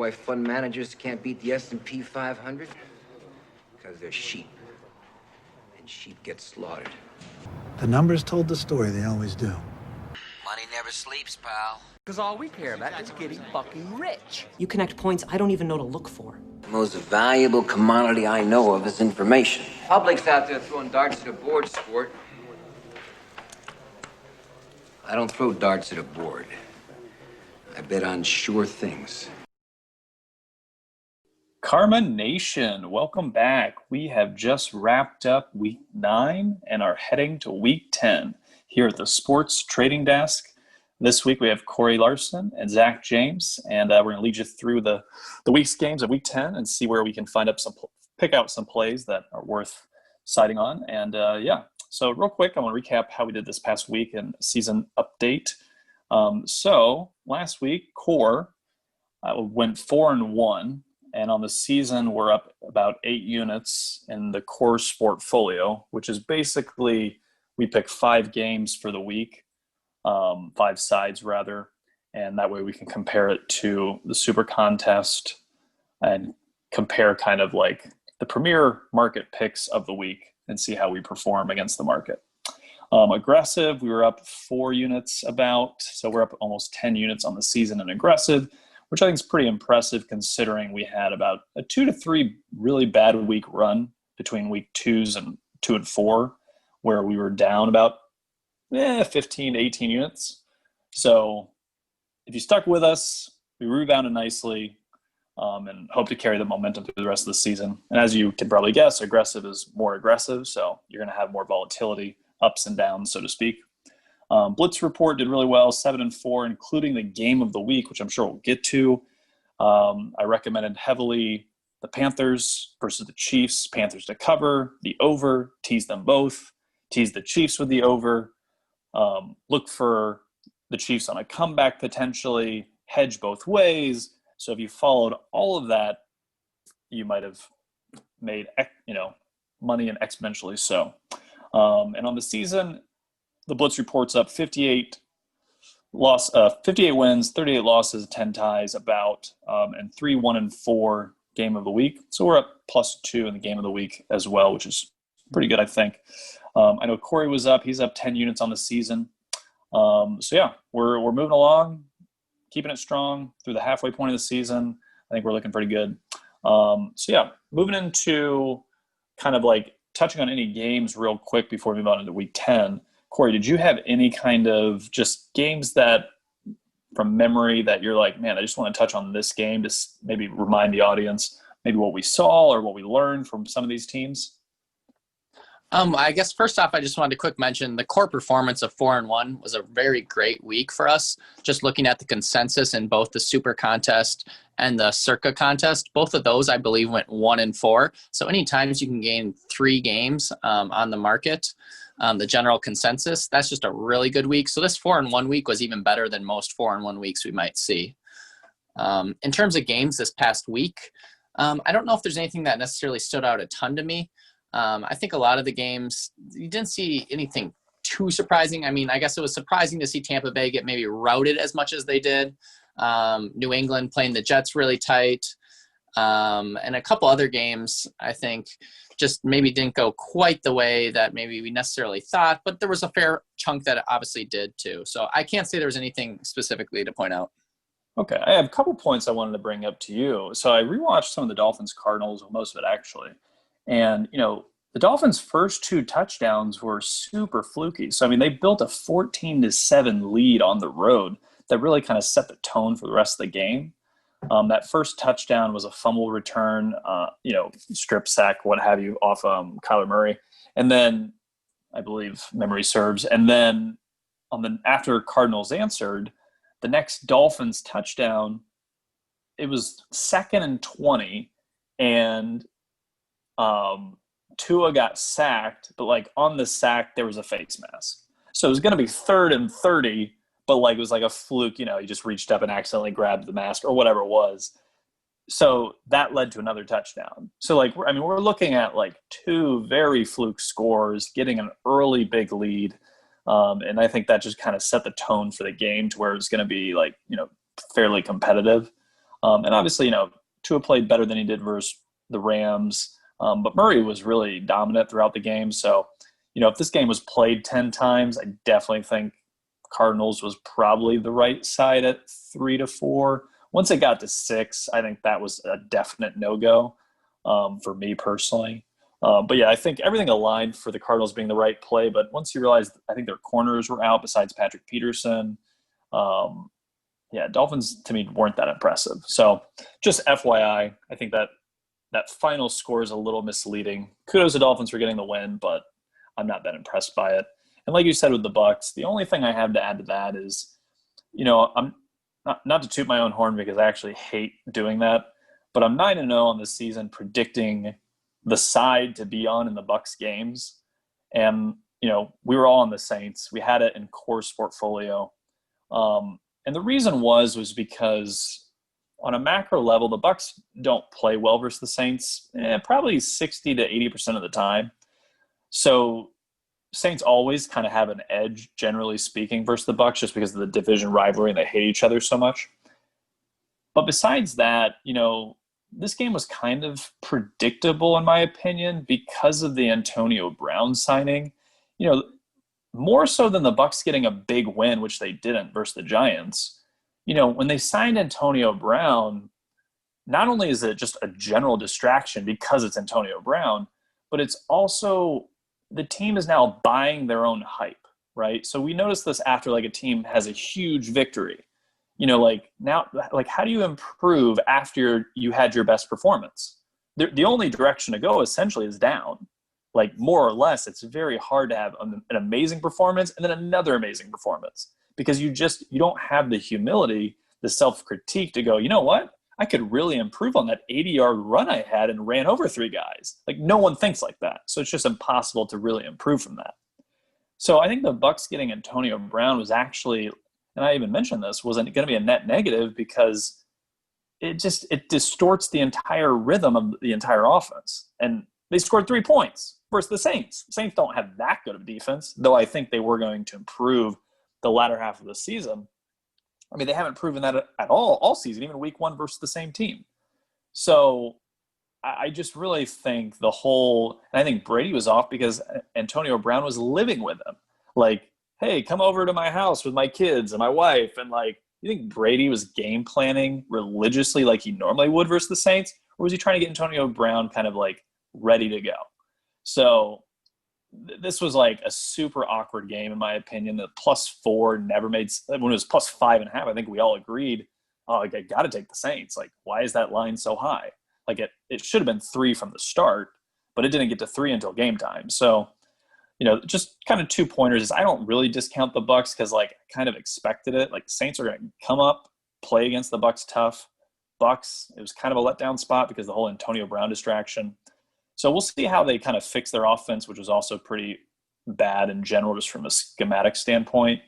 why fund managers can't beat the S&P 500? Because they're sheep. And sheep get slaughtered. The numbers told the story, they always do. Money never sleeps, pal. Because all we care about is getting fucking rich. You connect points I don't even know to look for. The most valuable commodity I know of is information. Public's out there throwing darts at a board sport. I don't throw darts at a board. I bet on sure things. Karma Nation, welcome back. We have just wrapped up week 9 and are heading to week 10 here at the Sports Trading Desk. This week we have Corey Larson and Zach James, and we're going to lead you through the week's games of week 10 and see where we can pick out some plays that are worth siding on. And so real quick, I want to recap how we did this past week and season update. So last week, Core went 4-1. And on the season, we're up about 8 units in the core Sportfolio, which is basically we pick 5 games for the week, 5 sides rather, and that way we can compare it to the Super Contest and compare kind of like the premier market picks of the week and see how we perform against the market. Aggressive, we were up 4 units about, so we're up almost 10 units on the season in aggressive, which I think is pretty impressive considering we had about a 2 to 3 really bad week run between week 2s and 2 and 4, where we were down about 15 to 18 units. So if you stuck with us, we rebounded nicely and hope to carry the momentum through the rest of the season. And as you can probably guess, aggressive is more aggressive, so you're going to have more volatility, ups and downs, so to speak. Blitz Report did really well, 7-4, including the game of the week, which I'm sure we'll get to. I recommended heavily the Panthers versus the Chiefs, Panthers to cover, the over, tease them both, tease the Chiefs with the over, look for the Chiefs on a comeback potentially, hedge both ways. So if you followed all of that, you might have made money and exponentially so. And on the season, the Blitz Report's up 58 wins, 38 losses, 10 ties about, and 3 1-4 game of the week. So we're up +2 in the game of the week as well, which is pretty good, I think. I know Corey was up. He's up 10 units on the season. We're moving along, keeping it strong through the halfway point of the season. I think we're looking pretty good. Moving into kind of like touching on any games real quick before we move on into week 10. Corey, did you have any kind of just games that from memory that you're like, man, I just want to touch on this game to maybe remind the audience maybe what we saw or what we learned from some of these teams? I guess first off, I just wanted to quick mention the core performance of 4-1 was a very great week for us. Just looking at the consensus in both the Super Contest and the Circa Contest, both of those, I believe, went 1-4. So any times you can gain 3 games on the market, the general consensus, that's just a really good week. So this 4-1 week was even better than most 4-1 weeks we might see. In terms of games this past week, I don't know if there's anything that necessarily stood out a ton to me. I think a lot of the games, you didn't see anything too surprising. I mean, I guess it was surprising to see Tampa Bay get maybe routed as much as they did. New England playing the Jets really tight. And a couple other games, I think, just maybe didn't go quite the way that maybe we necessarily thought, but there was a fair chunk that it obviously did too. So I can't say there was anything specifically to point out. Okay, I have a couple points I wanted to bring up to you. So I rewatched some of the Dolphins Cardinals, most of it actually. And, the Dolphins' first 2 touchdowns were super fluky. So, I mean, they built a 14-7 lead on the road that really kind of set the tone for the rest of the game. That first touchdown was a fumble return, strip sack, what have you, off Kyler Murray. And then, I believe memory serves. And then after Cardinals answered, the next Dolphins touchdown, it was 2nd and 20, and Tua got sacked, but on the sack there was a face mask. So it was going to be 3rd and 30, but it was like a fluke, he just reached up and accidentally grabbed the mask or whatever it was. So that led to another touchdown. So we're looking at 2 very fluke scores, getting an early big lead. And I think that just kind of set the tone for the game to where it's going to be fairly competitive. And obviously, Tua played better than he did versus the Rams. But Murray was really dominant throughout the game. So, if this game was played 10 times, I definitely think Cardinals was probably the right side at 3-4. Once it got to 6, I think that was a definite no-go for me personally. But yeah, I think everything aligned for the Cardinals being the right play. But once you realize, I think their corners were out besides Patrick Peterson. Dolphins to me weren't that impressive. So just FYI, I think that final score is a little misleading. Kudos to Dolphins for getting the win, but I'm not that impressed by it. And like you said with the Bucs, the only thing I have to add to that is, I'm not to toot my own horn because I actually hate doing that, but I'm 9-0 on this season predicting the side to be on in the Bucs games. And, we were all on the Saints. We had it in core Sportfolio. And the reason was because on a macro level, the Bucs don't play well versus the Saints, probably 60 to 80% of the time. So Saints always kind of have an edge, generally speaking, versus the Bucs just because of the division rivalry and they hate each other so much. But besides that, this game was kind of predictable in my opinion because of the Antonio Brown signing. More so than the Bucs getting a big win, which they didn't versus the Giants. When they signed Antonio Brown, not only is it just a general distraction because it's Antonio Brown, but it's also the team is now buying their own hype, right? So we noticed this after a team has a huge victory. Now, how do you improve after you had your best performance? The only direction to go essentially is down. More or less, it's very hard to have an amazing performance and then another amazing performance because you don't have the humility, the self-critique to go, you know what? I could really improve on that 80-yard run I had and ran over 3 guys. No one thinks like that. So it's just impossible to really improve from that. So I think the Bucs getting Antonio Brown was actually, and I even mentioned this, wasn't going to be a net negative because it distorts the entire rhythm of the entire offense. And they scored 3 points versus the Saints. The Saints don't have that good of defense, though I think they were going to improve the latter half of the season. I mean, they haven't proven that at all season, even week 1 versus the same team. So I just really think and I think Brady was off because Antonio Brown was living with him. Hey, come over to my house with my kids and my wife. And you think Brady was game planning religiously like he normally would versus the Saints? Or was he trying to get Antonio Brown kind of ready to go? So this was a super awkward game, in my opinion. The +4 never made – when it was +5.5, I think we all agreed, I got to take the Saints. Why is that line so high? It should have been 3 from the start, but it didn't get to 3 until game time. So, just kind of 2 pointers is I don't really discount the Bucs because, I kind of expected it. The Saints are going to come up, play against the Bucs tough. Bucs, it was kind of a letdown spot because the whole Antonio Brown distraction. So we'll see how they kind of fix their offense, which was also pretty bad in general, just from a schematic standpoint.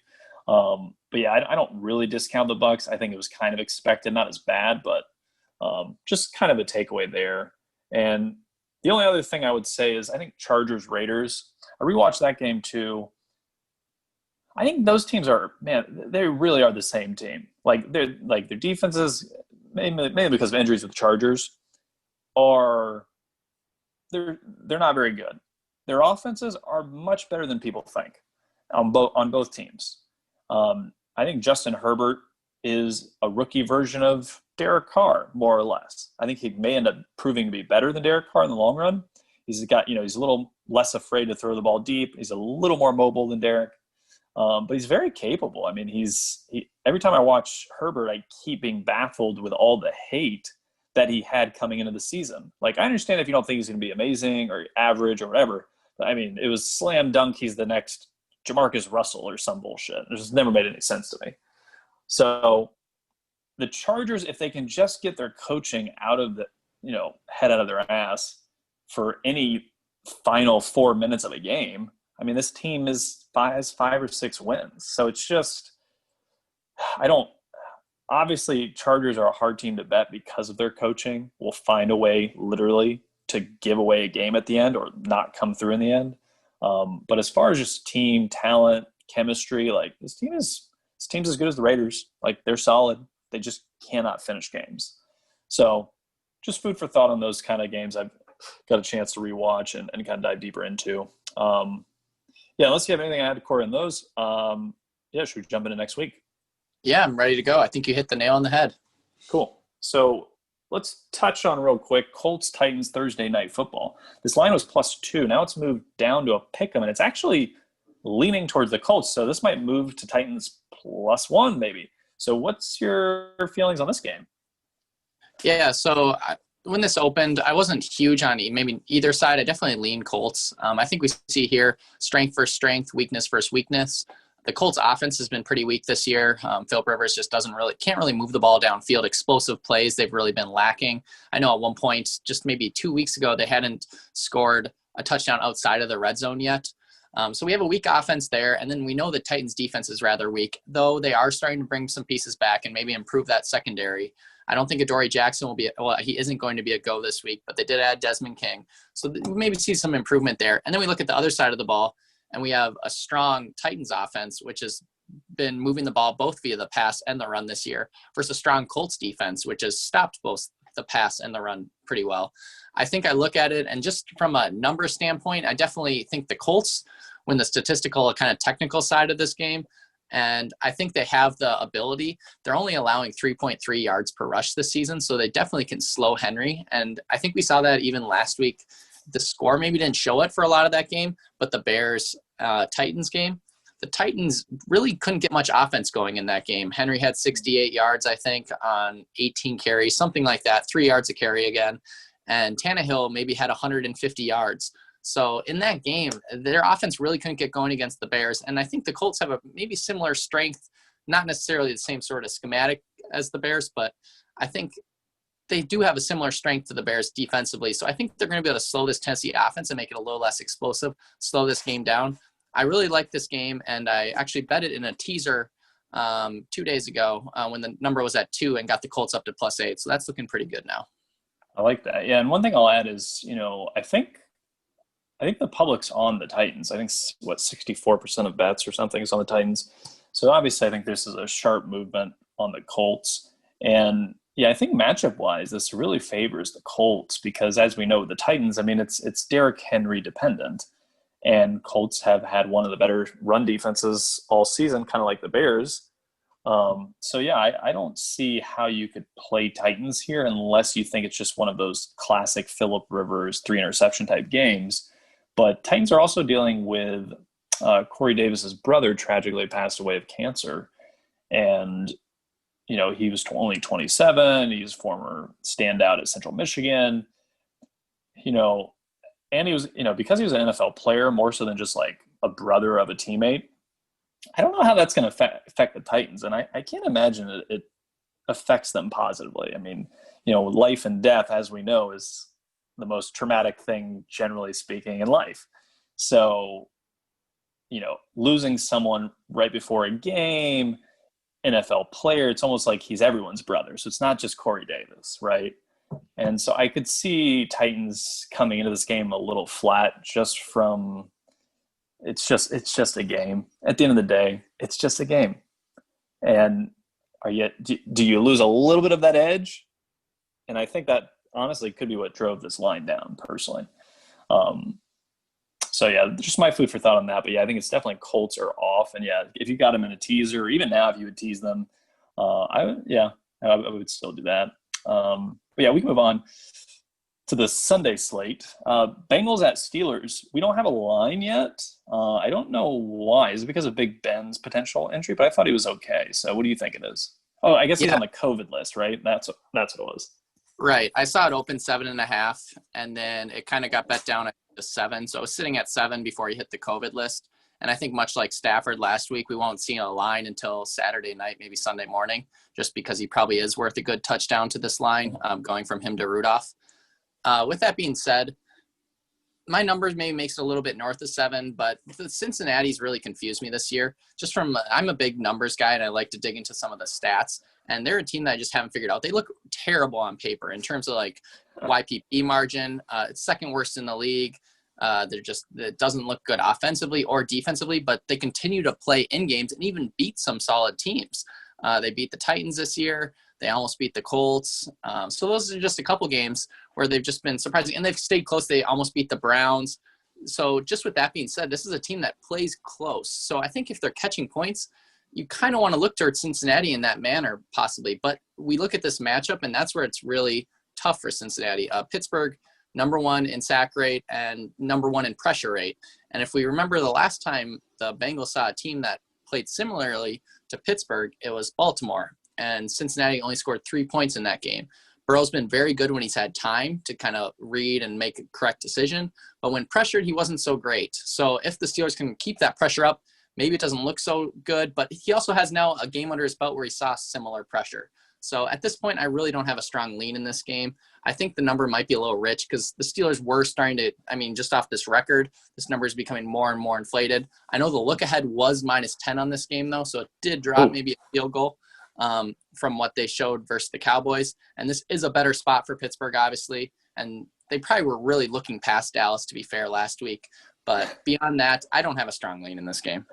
But yeah, I don't really discount the Bucs. I think it was kind of expected, not as bad, but just kind of a takeaway there. And the only other thing I would say is I think Chargers-Raiders. I rewatched that game too. I think those teams they really are the same team. Their defenses, mainly because of injuries with the Chargers, they're not very good. Their offenses are much better than people think on both teams. I think Justin Herbert is a rookie version of Derek Carr, more or less. I think he may end up proving to be better than Derek Carr in the long run. He's a little less afraid to throw the ball deep. He's a little more mobile than Derek, but he's very capable. I mean, every time I watch Herbert, I keep being baffled with all the hate that he had coming into the season. I understand if you don't think he's going to be amazing or average or whatever, but I mean, it was slam dunk. He's the next Jamarcus Russell or some bullshit. It just never made any sense to me. So the Chargers, if they can just get their coaching out of head out of their ass for any final 4 minutes of a game, I mean, this team has 5 or 6 wins. So it's just, obviously Chargers are a hard team to bet because of their coaching. Will find a way literally to give away a game at the end or not come through in the end. But as far as just team talent, chemistry, this team's as good as the Raiders. They're solid. They just cannot finish games. So just food for thought on those kind of games I've got a chance to rewatch and kind of dive deeper into. Unless you have anything to add, Corey, on those, should we jump into next week? Yeah, I'm ready to go. I think you hit the nail on the head. Cool. So let's touch on real quick Colts Titans Thursday night football. This line was +2. Now it's moved down to a pick 'em, and it's actually leaning towards the Colts. So this might move to Titans +1 maybe. So what's your feelings on this game? Yeah, so when this opened, I wasn't huge on maybe either side. I definitely lean Colts. I think we see here strength versus strength, weakness versus weakness. The Colts offense has been pretty weak this year. Philip Rivers just can't really move the ball downfield. Explosive plays, they've really been lacking. I know at one point, just maybe 2 weeks ago, they hadn't scored a touchdown outside of the red zone yet. So we have a weak offense there. And then we know the Titans defense is rather weak, though they are starting to bring some pieces back and maybe improve that secondary. I don't think Adoree Jackson he isn't going to be a go this week, but they did add Desmond King. So we maybe see some improvement there. And then we look at the other side of the ball, and we have a strong Titans offense, which has been moving the ball both via the pass and the run this year, versus a strong Colts defense, which has stopped both the pass and the run pretty well. I think I look at it, and just from a number standpoint, I definitely think the Colts win the statistical kind of technical side of this game. And I think they have the ability. They're only allowing 3.3 yards per rush this season, so they definitely can slow Henry. And I think we saw that even last week. The score maybe didn't show it for a lot of that game, but the Bears-Titans game, the Titans really couldn't get much offense going in that game. Henry had 68 yards, I think, on 18 carries, something like that, 3 yards a carry again. And Tannehill maybe had 150 yards. So in that game, their offense really couldn't get going against the Bears. And I think the Colts have a maybe similar strength, not necessarily the same sort of schematic as the Bears, but I think they do have a similar strength to the Bears defensively. So I think they're going to be able to slow this Tennessee offense and make it a little less explosive, slow this game down. I really like this game, and I actually bet it in a teaser 2 days ago when the number was at 2 and got the Colts up to +8. So that's looking pretty good now. I like that. Yeah, and one thing I'll add is, I think the public's on the Titans. I think 64% of bets or something is on the Titans. So obviously I think this is a sharp movement on the Colts. And yeah, I think matchup-wise, this really favors the Colts because, as we know, the Titans, I mean, it's Derrick Henry dependent, and Colts have had one of the better run defenses all season, kind of like the Bears. I don't see how you could play Titans here unless you think it's just one of those classic Phillip Rivers 3-interception type games. But Titans are also dealing with Corey Davis's brother tragically passed away of cancer, and he was only 27. He's a former standout at Central Michigan. And he was, because he was an NFL player more so than just like a brother of a teammate. I don't know how that's going to affect the Titans, and I can't imagine it affects them positively. I mean, life and death, as we know, is the most traumatic thing, generally speaking, in life. So, losing someone right before a game, NFL player, it's almost like he's everyone's brother. So it's not just Corey Davis, right? And so I could see Titans coming into this game a little flat just from it's just a game. At the end of the day, it's just a game. And do you lose a little bit of that edge? And I think that honestly could be what drove this line down personally. Just my food for thought on that. But yeah, I think it's definitely Colts are off. And yeah, if you got them in a teaser, or even now if you would tease them, I would still do that. We can move on to the Sunday slate. Bengals at Steelers. We don't have a line yet. I don't know why. Is it because of Big Ben's potential entry? But I thought he was okay. So what do you think it is? Oh, I guess he's on the COVID list, right? That's what it was. Right. I saw it open 7.5, and then it kind of got bet down to 7. So it was sitting at 7 before he hit the COVID list. And I think much like Stafford last week, we won't see a line until Saturday night, maybe Sunday morning, just because he probably is worth a good touchdown to this line, going from him to Rudolph. With that being said, my numbers maybe makes it a little bit north of 7, but the Cincinnati's really confused me this year. I'm a big numbers guy, and I like to dig into some of the stats. And they're a team that I just haven't figured out. They look terrible on paper in terms of like YPP margin. It's second worst in the league. It doesn't look good offensively or defensively, but they continue to play in games and even beat some solid teams. They beat the Titans this year. They almost beat the Colts. So those are just a couple games where they've just been surprising, and they've stayed close. They almost beat the Browns. So just with that being said, this is a team that plays close. So I think if they're catching points, you kind of want to look towards Cincinnati in that manner, possibly. But we look at this matchup, and that's where it's really tough for Cincinnati. Pittsburgh, number 1 in sack rate and number 1 in pressure rate. And if we remember the last time the Bengals saw a team that played similarly to Pittsburgh, it was Baltimore. And Cincinnati only scored 3 points in that game. Burrow's been very good when he's had time to kind of read and make a correct decision. But when pressured, he wasn't so great. So if the Steelers can keep that pressure up, maybe it doesn't look so good. But he also has now a game under his belt where he saw similar pressure. So at this point, I really don't have a strong lean in this game. I think the number might be a little rich because the Steelers were starting to, just off this record, this number is becoming more and more inflated. I know the look ahead was -10 on this game, though, so it did drop maybe a field goal from what they showed versus the Cowboys. And this is a better spot for Pittsburgh, obviously. And they probably were really looking past Dallas, to be fair, last week. But beyond that, I don't have a strong lean in this game.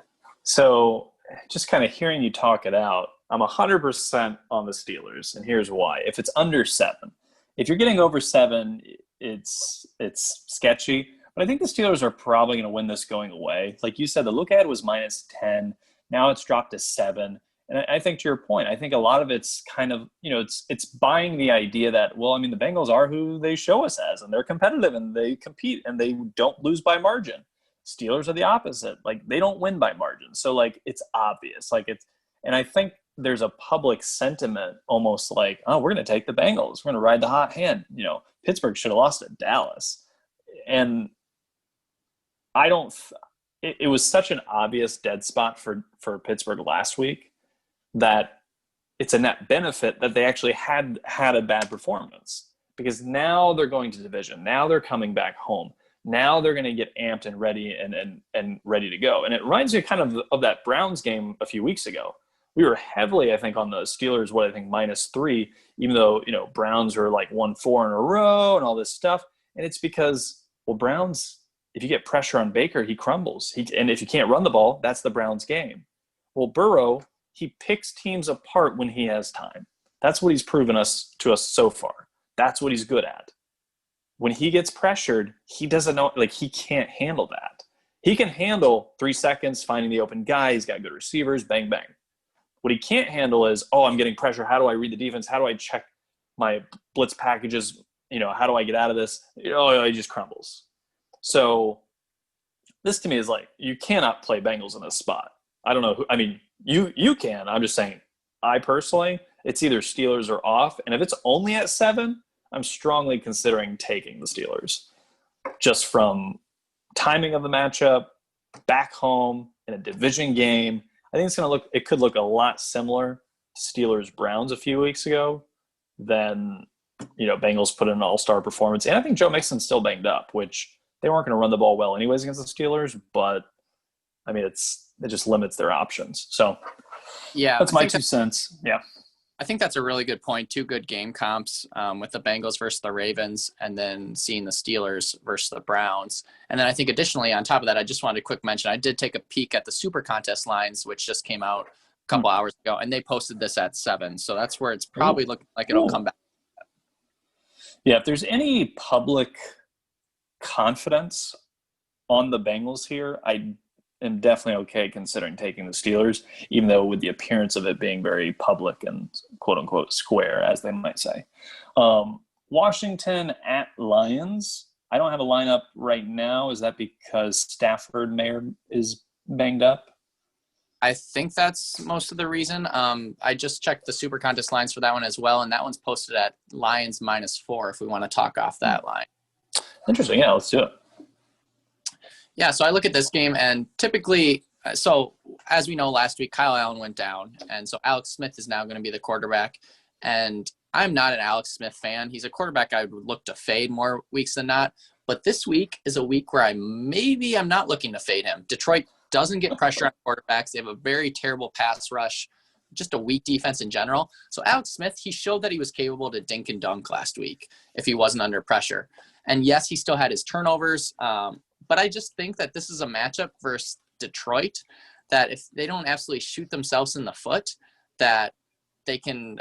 So just kind of hearing you talk it out, I'm 100% on the Steelers, and here's why. If it's under 7, if you're getting over 7, it's sketchy. But I think the Steelers are probably going to win this going away. Like you said, the look ahead was -10. Now it's dropped to 7. And I think to your point, I think a lot of it's kind of, it's buying the idea that, the Bengals are who they show us as, and they're competitive and they compete and they don't lose by margin. Steelers are the opposite. Like, they don't win by margin. So, like, it's obvious. And I think there's a public sentiment almost like, oh, we're going to take the Bengals. We're going to ride the hot hand. Pittsburgh should have lost to Dallas. And it was such an obvious dead spot for Pittsburgh last week that it's a net benefit that they actually had a bad performance, because now they're going to division. Now they're coming back home. Now they're going to get amped and ready and ready to go. And it reminds me kind of that Browns game a few weeks ago. We were heavily, I think, on the Steelers, -3, even though, Browns were like 1-4 in a row and all this stuff. And it's because, Browns, if you get pressure on Baker, he crumbles. And if you can't run the ball, that's the Browns game. Well, Burrow, he picks teams apart when he has time. That's what he's proven to us so far. That's what he's good at. When he gets pressured, he doesn't know, he can't handle that. He can handle 3 seconds, finding the open guy. He's got good receivers, bang, bang. What he can't handle is, I'm getting pressure. How do I read the defense? How do I check my blitz packages? How do I get out of this? He just crumbles. So this to me is like, you cannot play Bengals in this spot. I don't know who, you can. I'm just saying, I personally, it's either Steelers or off. And if it's only at 7, I'm strongly considering taking the Steelers, just from timing of the matchup, back home in a division game. I think it could look a lot similar to Steelers-Browns a few weeks ago than, Bengals put in an all-star performance. And I think Joe Mixon's still banged up, which they weren't going to run the ball well anyways against the Steelers, but it just limits their options. So yeah, that's my 2 cents. Yeah. I think that's a really good point. 2 good game comps with the Bengals versus the Ravens, and then seeing the Steelers versus the Browns. And then I think additionally on top of that, I just wanted to quick mention, I did take a peek at the Super Contest lines, which just came out a couple hours ago, and they posted this at 7. So that's where it's probably looking like it'll come back. Yeah, if there's any public confidence on the Bengals here, I am definitely okay considering taking the Steelers, even though with the appearance of it being very public and quote unquote square, as they might say. Washington at Lions. I don't have a lineup right now. Is that because Stafford is banged up? I think that's most of the reason. I just checked the Super Contest lines for that one as well, and that one's posted at Lions -4 if we want to talk off that line. Interesting. Yeah, let's do it. Yeah, so I look at this game, and typically, so as we know, last week, Kyle Allen went down, and so Alex Smith is now going to be the quarterback. And I'm not an Alex Smith fan. He's a quarterback I would look to fade more weeks than not. But this week is a week where I'm not looking to fade him. Detroit doesn't get pressure on quarterbacks. They have a very terrible pass rush, just a weak defense in general. So Alex Smith, he showed that he was capable to dink and dunk last week if he wasn't under pressure. And yes, he still had his turnovers, but I just think that this is a matchup versus Detroit that if they don't absolutely shoot themselves in the foot, that they can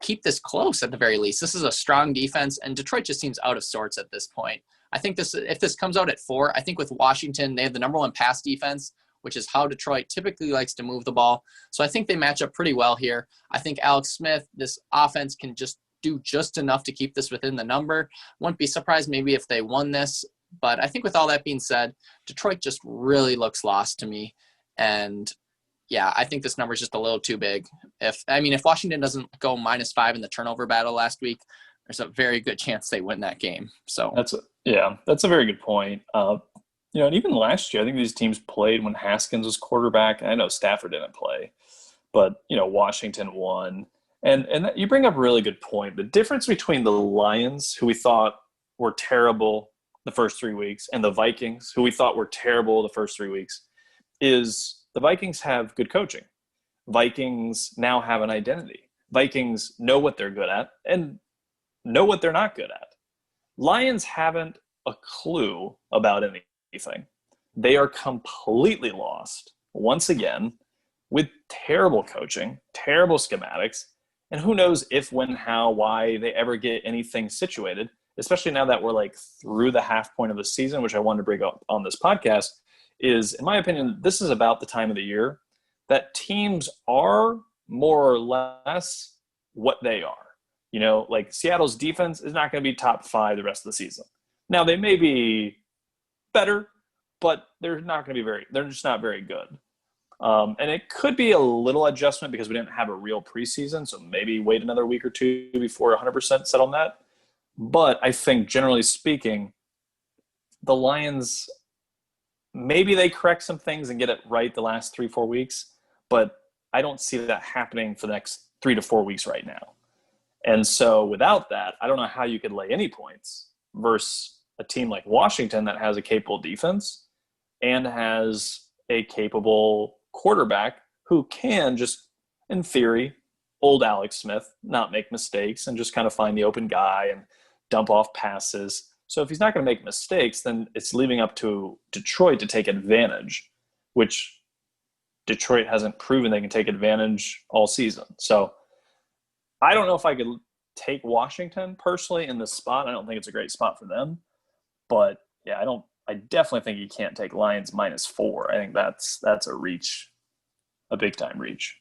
keep this close at the very least. This is a strong defense, and Detroit just seems out of sorts at this point. I think if this comes out at 4, I think with Washington, they have the number 1 pass defense, which is how Detroit typically likes to move the ball. So I think they match up pretty well here. I think Alex Smith, this offense can just do just enough to keep this within the number. Wouldn't be surprised maybe if they won this. But I think with all that being said, Detroit just really looks lost to me. And yeah, I think this number is just a little too big. If Washington doesn't go -5 in the turnover battle last week, there's a very good chance they win that game. So that's a very good point. And even last year, I think these teams played when Haskins was quarterback. I know Stafford didn't play, but Washington won. And you bring up a really good point. The difference between the Lions, who we thought were terrible the first 3 weeks, and the Vikings, who we thought were terrible the first 3 weeks, is the Vikings have good coaching. Vikings now have an identity. Vikings know what they're good at and know what they're not good at. Lions haven't a clue about anything. They are completely lost, once again, with terrible coaching, terrible schematics, and who knows if, when, how, why they ever get anything situated, especially now that we're through the half point of the season, which I wanted to bring up on this podcast, is, in my opinion, this is about the time of the year that teams are more or less what they are. Seattle's defense is not going to be top 5 the rest of the season. Now, they may be better, but they're just not very good. And it could be a little adjustment because we didn't have a real preseason, so maybe wait another week or 2 before 100% set on that. But I think, generally speaking, the Lions, maybe they correct some things and get it right the last 3-4 weeks, but I don't see that happening for the next 3 to 4 weeks right now. And so without that, I don't know how you could lay any points versus a team like Washington that has a capable defense and has a capable quarterback who can just, in theory, old Alex Smith, not make mistakes and just kind of find the open guy and dump off passes. So if he's not going to make mistakes, then it's leaving up to Detroit to take advantage, which Detroit hasn't proven they can take advantage all season. So I don't know if I could take Washington personally in this spot. I don't think it's a great spot for them. But yeah, I definitely think you can't take Lions -4. I think that's a reach, a big time reach.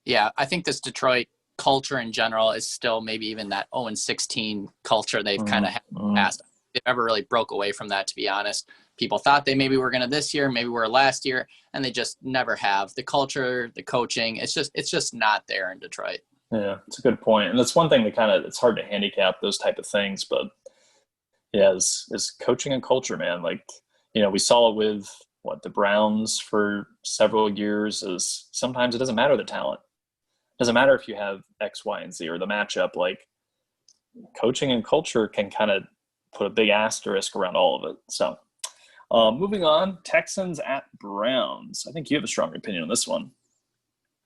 yeah, I think this Detroit culture in general is still maybe even that 0-16 culture they've kind of had in the past. They never really broke away from that, to be honest. People thought they maybe were going to this year, maybe were last year, and they just never have. The culture, the coaching, it's just not there in Detroit. Yeah, it's a good point. And that's one thing that it's hard to handicap those type of things. But yeah, is coaching and culture, man. We saw it with the Browns for several years. Is sometimes it doesn't matter the talent. It doesn't matter if you have X, Y, and Z or the matchup. Coaching and culture can kind of put a big asterisk around all of it. So moving on, Texans at Browns. I think you have a strong opinion on this one.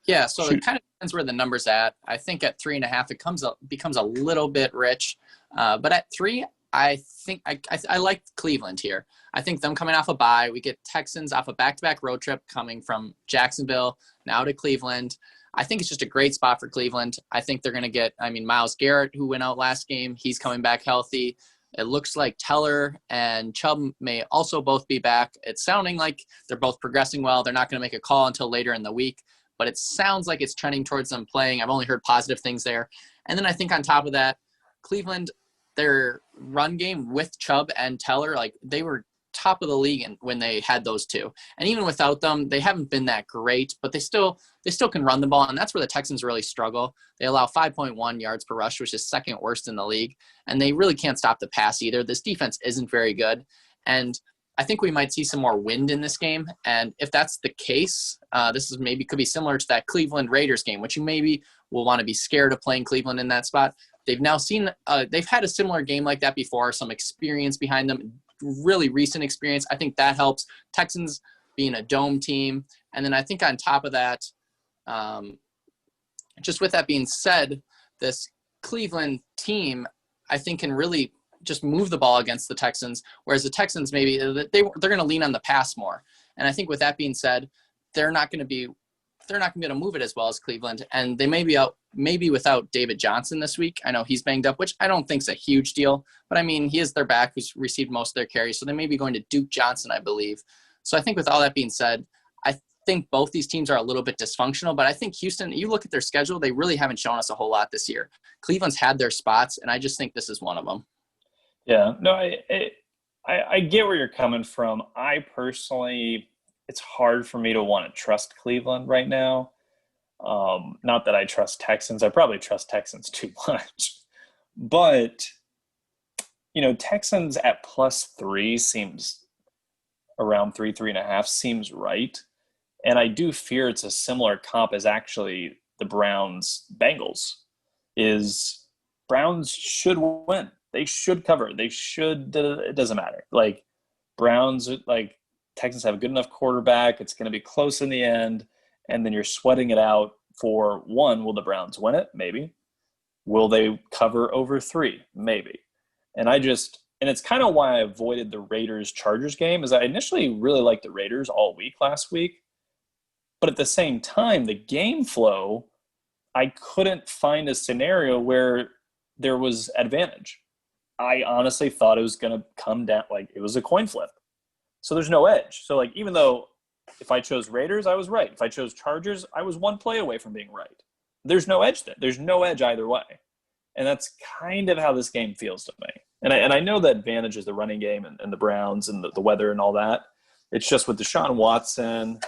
Yeah, so it kind of depends where the number's at. I think at 3.5, it becomes a little bit rich. But at 3, I think I like Cleveland here. I think them coming off a bye, we get Texans off a back-to-back road trip coming from Jacksonville now to Cleveland. I think it's just a great spot for Cleveland. I think they're going to get, Myles Garrett, who went out last game, he's coming back healthy. It looks like Teller and Chubb may also both be back. It's sounding like they're both progressing well. They're not going to make a call until later in the week, but it sounds like it's trending towards them playing. I've only heard positive things there. And then I think on top of that, Cleveland, their run game with Chubb and Teller, they were top of the league when they had those two. And even without them, they haven't been that great, but they still can run the ball. And that's where the Texans really struggle. They allow 5.1 yards per rush, which is second worst in the league. And they really can't stop the pass either. This defense isn't very good. And I think we might see some more wind in this game. And if that's the case, this is could be similar to that Cleveland Raiders game, which you maybe will want to be scared of playing Cleveland in that spot. They've now seen, they've had a similar game like that before, some experience behind them, really recent experience. I think that helps. Texans being a dome team. And then I think on top of that, just with that being said, this Cleveland team, I think, can really just move the ball against the Texans, whereas the Texans maybe they're going to lean on the pass more. And I think with that being said, they're not going to be they're not going to be able to move it as well as Cleveland. And they may be without David Johnson this week. I know he's banged up, which I don't think is a huge deal. But, I mean, he is their back who's received most of their carries. So they may be going to Duke Johnson, I believe. So I think with all that being said, I think both these teams are a little bit dysfunctional. But I think Houston, you look at their schedule, they really haven't shown us a whole lot this year. Cleveland's had their spots, and I just think this is one of them. Yeah, no, I get where you're coming from. I personally, it's hard for me to want to trust Cleveland right now. Not that I trust Texans. I probably trust Texans too much. But, Texans at +3 seems around 3.5 seems right. And I do fear it's a similar comp as actually the Browns-Bengals. Is Browns should win. They should cover. They should. It doesn't matter. Browns, Texans have a good enough quarterback. It's going to be close in the end. And then you're sweating it out for one. Will the Browns win it? Maybe. Will they cover over 3? Maybe. And it's kind of why I avoided the Raiders-Chargers game, is I initially really liked the Raiders all week last week. But at the same time, the game flow, I couldn't find a scenario where there was advantage. I honestly thought it was going to come down, it was a coin flip. So there's no edge. So, even though if I chose Raiders, I was right. If I chose Chargers, I was one play away from being right. There's no edge there. There's no edge either way. And that's kind of how this game feels to me. And I know the advantage is the running game and the Browns and the weather and all that. It's just with Deshaun Watson,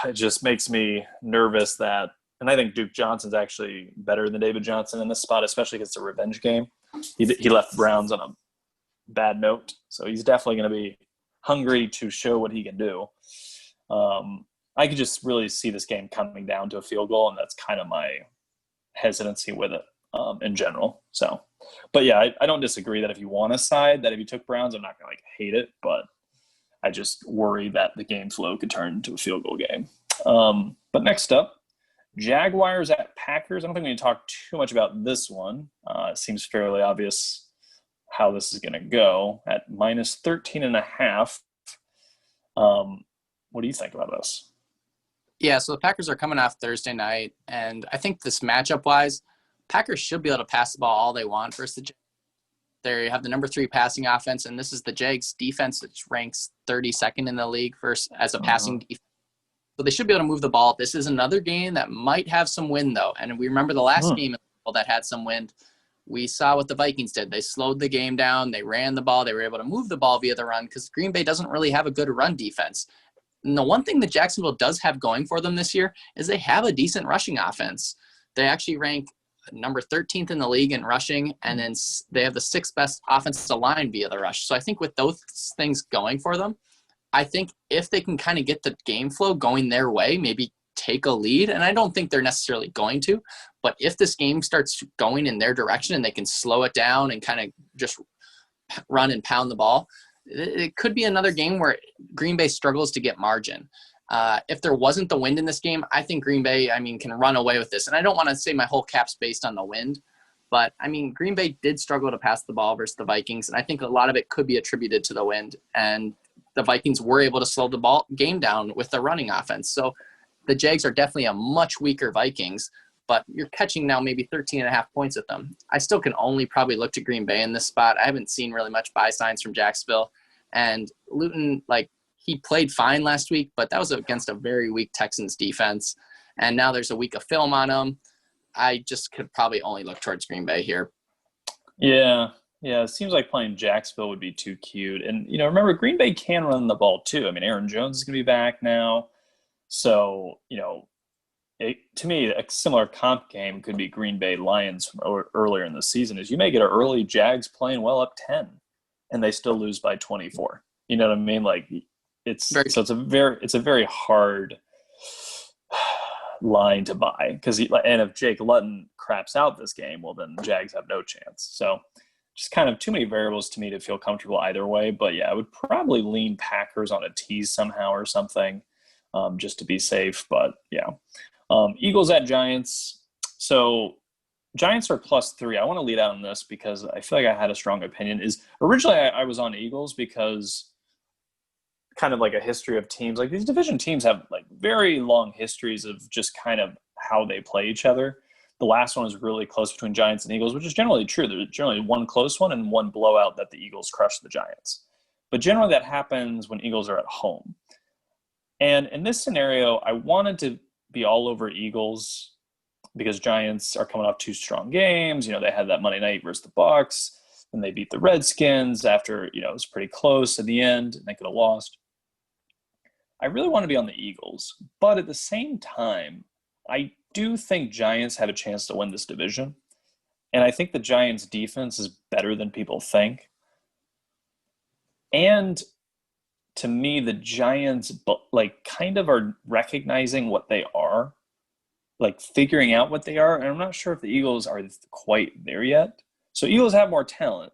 it just makes me nervous that – and I think Duke Johnson's actually better than David Johnson in this spot, especially because it's a revenge game. He left the Browns on a bad note, so he's definitely going to be hungry to show what he can do. I could just really see this game coming down to a field goal, and that's kind of my hesitancy with it in general. So, but yeah, I don't disagree that if you want to side, that if you took Browns, I'm not going to hate it, but I just worry that the game flow could turn into a field goal game. But next up, Jaguars at Packers. I don't think we need to talk too much about this one. It seems fairly obvious how this is going to go at -13.5. What do you think about this? Yeah, so the Packers are coming off Thursday night, and I think this matchup-wise, Packers should be able to pass the ball all they want versus the Jags. They have the number 3 passing offense, and this is the Jags defense, which ranks 32nd in the league as a passing defense. So they should be able to move the ball. This is another game that might have some wind, though. And we remember the last game that had some wind. We saw what the Vikings did. They slowed the game down. They ran the ball. They were able to move the ball via the run because Green Bay doesn't really have a good run defense. And the one thing that Jacksonville does have going for them this year is they have a decent rushing offense. They actually rank number 13th in the league in rushing, and then they have the 6th best offensive line via the rush. So I think with those things going for them, I think if they can kind of get the game flow going their way, maybe take a lead, and I don't think they're necessarily going to, but if this game starts going in their direction and they can slow it down and kind of just run and pound the ball, it could be another game where Green Bay struggles to get margin. If there wasn't the wind in this game, I think Green Bay, can run away with this. And I don't want to say my whole cap's based on the wind, but, Green Bay did struggle to pass the ball versus the Vikings, and I think a lot of it could be attributed to the wind, and the Vikings were able to slow the game down with the running offense. So the Jags are definitely a much weaker Vikings, but you're catching now maybe 13.5 points at them. I still can only probably look to Green Bay in this spot. I haven't seen really much buy signs from Jacksonville. And Luton, he played fine last week, but that was against a very weak Texans defense. And now there's a week of film on him. I just could probably only look towards Green Bay here. Yeah, it seems like playing Jacksonville would be too cute. And, remember, Green Bay can run the ball too. Aaron Jones is going to be back now. So, to me, a similar comp game could be Green Bay Lions from earlier in the season. Is you may get an early Jags playing well up 10, and they still lose by 24. You know what I mean? It's a very hard line to buy because if Jake Luton craps out this game, well, then the Jags have no chance. So just kind of too many variables to me to feel comfortable either way. But yeah, I would probably lean Packers on a tease somehow or something just to be safe. But yeah, Eagles at Giants. So Giants are +3. I want to lead out on this because I feel like I had a strong opinion. Originally I was on Eagles because kind of like a history of teams. Like these division teams have like very long histories of just kind of how they play each other. The last one was really close between Giants and Eagles, which is generally true. There's generally one close one and one blowout that the Eagles crush the Giants. But generally that happens when Eagles are at home. And in this scenario, I wanted to be all over Eagles because Giants are coming off 2 strong games. You know, they had that Monday night versus the Bucs, and they beat the Redskins after, you know, it was pretty close at the end, and they could have lost. I really want to be on the Eagles, but at the same time, I do think Giants have a chance to win this division. And I think the Giants defense is better than people think. And to me, the Giants like kind of are recognizing what they are, like figuring out what they are. And I'm not sure if the Eagles are quite there yet. So Eagles have more talent,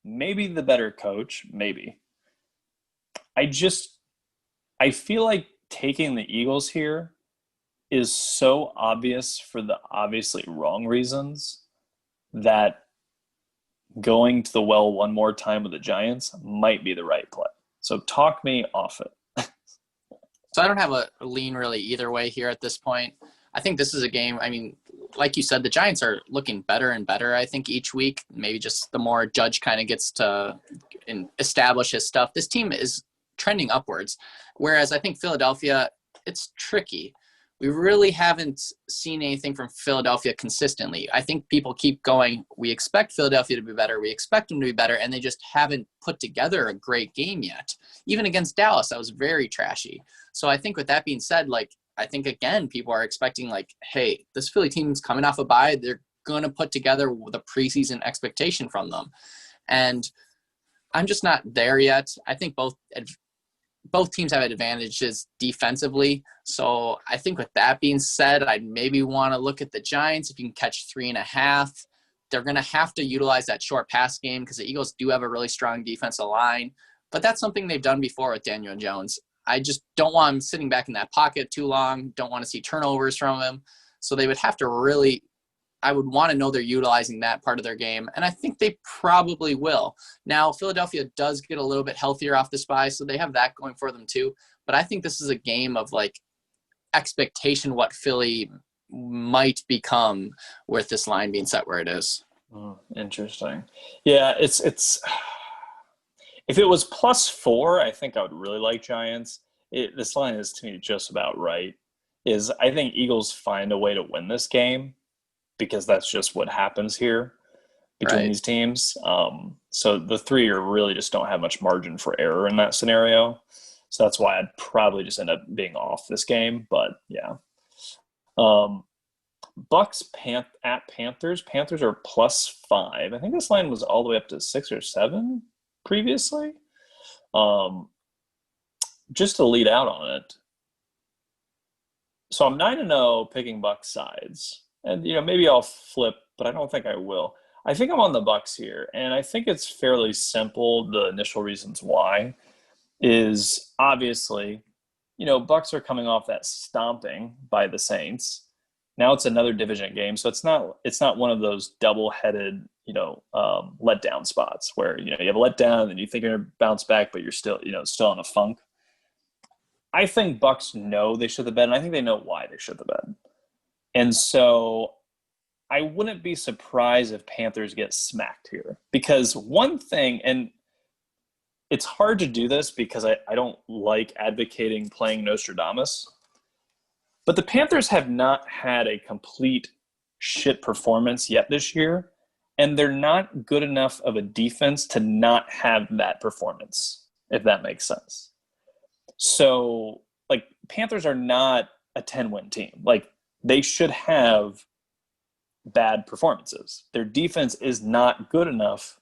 maybe the better coach, maybe. I feel like taking the Eagles here is so obvious for the obviously wrong reasons that going to the well one more time with the Giants might be the right play. So talk me off it. So I don't have a lean really either way here at this point. I think this is a game, I mean, like you said, the Giants are looking better and better, I think, each week. Maybe just the more Judge kind of gets to establish his stuff. This team is trending upwards, whereas I think Philadelphia, it's tricky. We really haven't seen anything from Philadelphia consistently. I think people keep going, we expect Philadelphia to be better, we expect them to be better, and they just haven't put together a great game yet. Even against Dallas, that was very trashy. So I think with that being said, like, I think, again, people are expecting, like, hey, this Philly team's coming off a bye. They're going to put together the preseason expectation from them. And I'm just not there yet. I think both teams have advantages defensively. So I think with that being said, I'd maybe want to look at the Giants. If you can catch 3.5, they're going to have to utilize that short pass game because the Eagles do have a really strong defensive line. But that's something they've done before with Daniel Jones. I just don't want him sitting back in that pocket too long. Don't want to see turnovers from him. So they would have to really, I would want to know they're utilizing that part of their game. And I think they probably will. Now, Philadelphia does get a little bit healthier off this bye, so they have that going for them too. But I think this is a game of like expectation, what Philly might become with this line being set where it is. Interesting. Yeah, it's if it was +4, I think I would really like Giants. This line is, to me, just about right. I think Eagles find a way to win this game because that's just what happens here between these teams. So the 3 are really just don't have much margin for error in that scenario. So that's why I'd probably just end up being off this game. But, yeah. Bucs at Panthers. Panthers are +5. I think this line was all the way up to 6 or 7 previously. Just to lead out on it. So I'm 9-0 picking Bucs sides. And, you know, maybe I'll flip, but I don't think I will. I think I'm on the Bucs here, and I think it's fairly simple. The initial reasons why is obviously, you know, Bucs are coming off that stomping by the Saints. Now it's another division game, so it's not one of those double-headed, you know, letdown spots where, you know, you have a letdown and you think you're going to bounce back, but you're still, you know, still in a funk. I think Bucs know they should have bet, and I think they know why they should have bet. And so I wouldn't be surprised if Panthers get smacked here. Because one thing, and it's hard to do this because I don't like advocating playing Nostradamus, but the Panthers have not had a complete shit performance yet this year, and they're not good enough of a defense to not have that performance, if that makes sense. So, like, Panthers are not a 10-win team. Like, they should have bad performances. Their defense is not good enough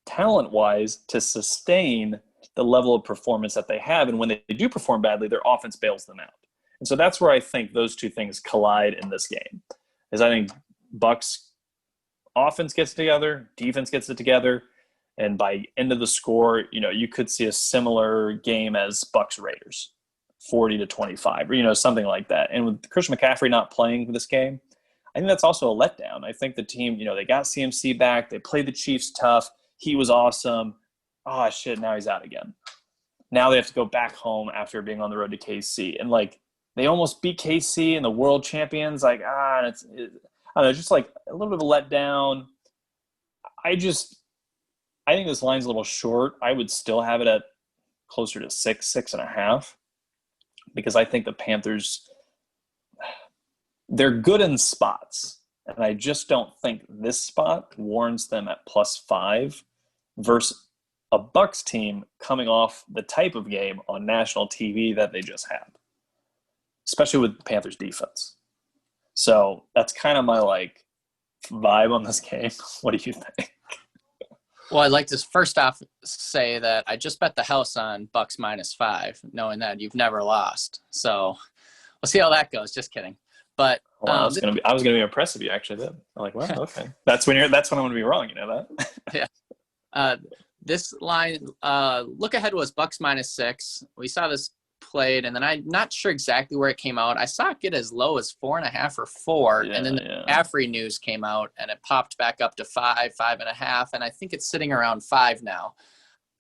talent-wise to sustain the level of performance that they have. And when they do perform badly, their offense bails them out. And so that's where I think those two things collide in this game. Is I think Bucs offense gets together, defense gets it together, and by end of the score, you know, you could see a similar game as Bucs Raiders, 40-25, or, you know, something like that. And with Christian McCaffrey not playing this game, I think that's also a letdown. I think the team, you know, they got CMC back. They played the Chiefs tough. He was awesome. Oh, shit, now he's out again. now they have to go back home after being on the road to KC. And, like, they almost beat KC and the world champions. Like, I don't know, just like a little bit of a letdown. I think this line's a little short. I would still have it at closer to 6.5, because I think the Panthers, they're good in spots. And I just don't think this spot warrants them at +5 versus a Bucs team coming off the type of game on national TV that they just had, especially with the Panthers defense. So that's kind of my like vibe on this game. What do you think? Well, I'd like to first off say that I just bet the house on Bucs -5, knowing that you've never lost. So we'll see how that goes. Just kidding. But I was gonna be impressed if you actually did. I'm like, well, okay. That's when I'm gonna be wrong. You know that? Yeah. This line, look ahead was Bucs -6. We saw this played, and then I'm not sure exactly where it came out. I saw it get as low as 4.5 or 4, and then the McCaffrey news came out, and it popped back up to 5.5, and I think it's sitting around 5 now.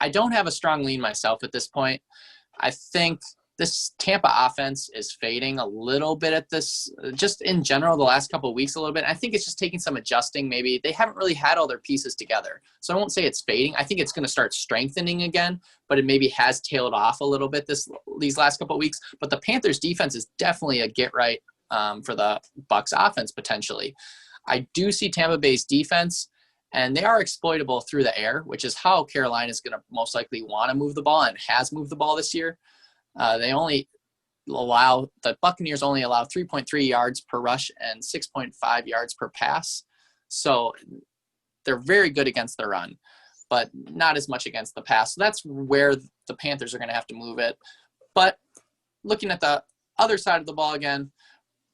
I don't have a strong lean myself at this point. I think this Tampa offense is fading a little bit at this, just in general, the last couple of weeks a little bit. I think it's just taking some adjusting. Maybe they haven't really had all their pieces together. So I won't say it's fading. I think it's going to start strengthening again, but it maybe has tailed off a little bit these last couple of weeks. But the Panthers defense is definitely a get right for the Bucs offense potentially. I do see Tampa Bay's defense, and they are exploitable through the air, which is how Carolina is going to most likely want to move the ball and has moved the ball this year. The Buccaneers only allow 3.3 yards per rush and 6.5 yards per pass. So they're very good against the run, but not as much against the pass. So that's where the Panthers are going to have to move it. But looking at the other side of the ball again,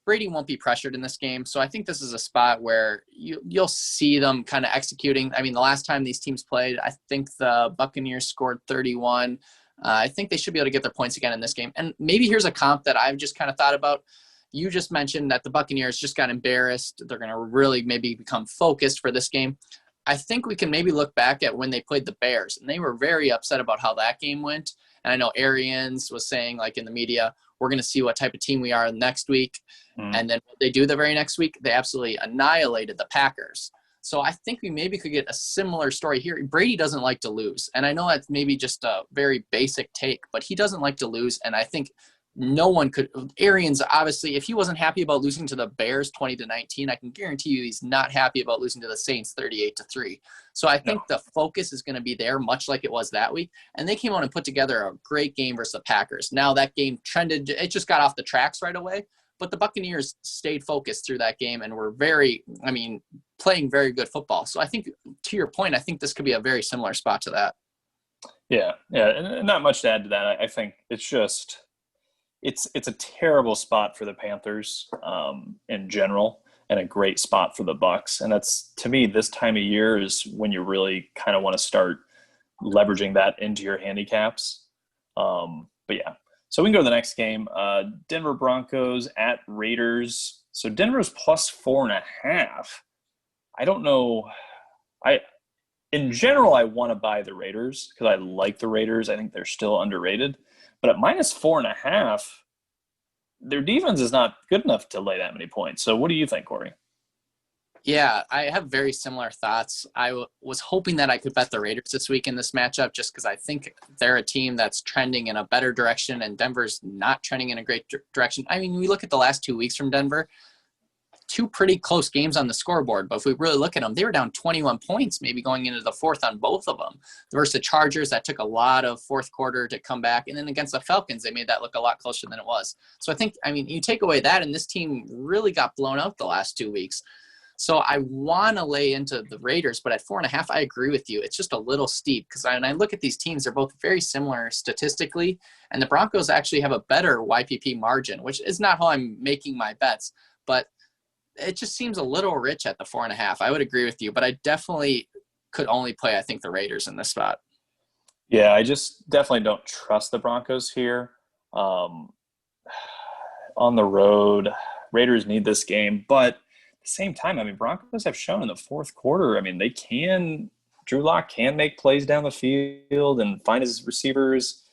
Brady won't be pressured in this game. So I think this is a spot where you'll see them kind of executing. I mean, the last time these teams played, I think the Buccaneers scored 31. I think they should be able to get their points again in this game. And maybe here's a comp that I've just kind of thought about. You just mentioned that the Buccaneers just got embarrassed. They're going to really maybe become focused for this game. I think we can maybe look back at when they played the Bears, and they were very upset about how that game went. And I know Arians was saying, like, in the media, we're going to see what type of team we are next week. And then what they do the very next week, they absolutely annihilated the Packers. So I think we maybe could get a similar story here. Brady doesn't like to lose. And I know that's maybe just a very basic take, but he doesn't like to lose. And I think no one could – Arians, obviously, if he wasn't happy about losing to the Bears 20-19, I can guarantee you he's not happy about losing to the Saints 38-3. So I think the focus is going to be there, much like it was that week. And they came on and put together a great game versus the Packers. Now that game trended – it just got off the tracks right away. But the Buccaneers stayed focused through that game and were playing very good football. So I think, to your point, I think this could be a very similar spot to that. Yeah, and not much to add to that. I think it's just it's a terrible spot for the Panthers in general, and a great spot for the Bucs. And that's, to me, this time of year is when you really kind of want to start leveraging that into your handicaps. But yeah. So we can go to the next game. Denver Broncos at Raiders. So Denver's +4.5. I don't know. In general, I want to buy the Raiders because I like the Raiders. I think they're still underrated. But at -4.5, their defense is not good enough to lay that many points. So what do you think, Corey? Yeah, I have very similar thoughts. I was hoping that I could bet the Raiders this week in this matchup just because I think they're a team that's trending in a better direction, and Denver's not trending in a great direction. I mean, we look at the last 2 weeks from Denver, 2 pretty close games on the scoreboard, but if we really look at them, they were down 21 points maybe going into the fourth on both of them. Versus the Chargers, that took a lot of fourth quarter to come back, and then against the Falcons, they made that look a lot closer than it was. So I think, you take away that, and this team really got blown out the last 2 weeks. So I want to lay into the Raiders, but at 4.5, I agree with you. It's just a little steep because when I look at these teams, they're both very similar statistically, and the Broncos actually have a better YPP margin, which is not how I'm making my bets, but it just seems a little rich at the 4.5. I would agree with you, but I definitely could only play, I think, the Raiders in this spot. Yeah, I just definitely don't trust the Broncos here. On the road, Raiders need this game, but at the same time, Broncos have shown in the fourth quarter, Drew Lock can make plays down the field and find his receivers.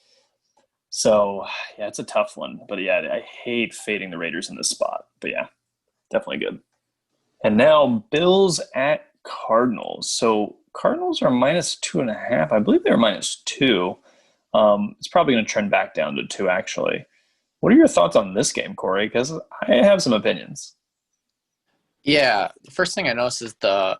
So, yeah, it's a tough one. But, yeah, I hate fading the Raiders in this spot. But, yeah, definitely good. And now Bills at Cardinals. So Cardinals are -2.5. I believe they're -2. It's probably going to trend back down to 2, actually. What are your thoughts on this game, Corey? Because I have some opinions. Yeah, the first thing I noticed is the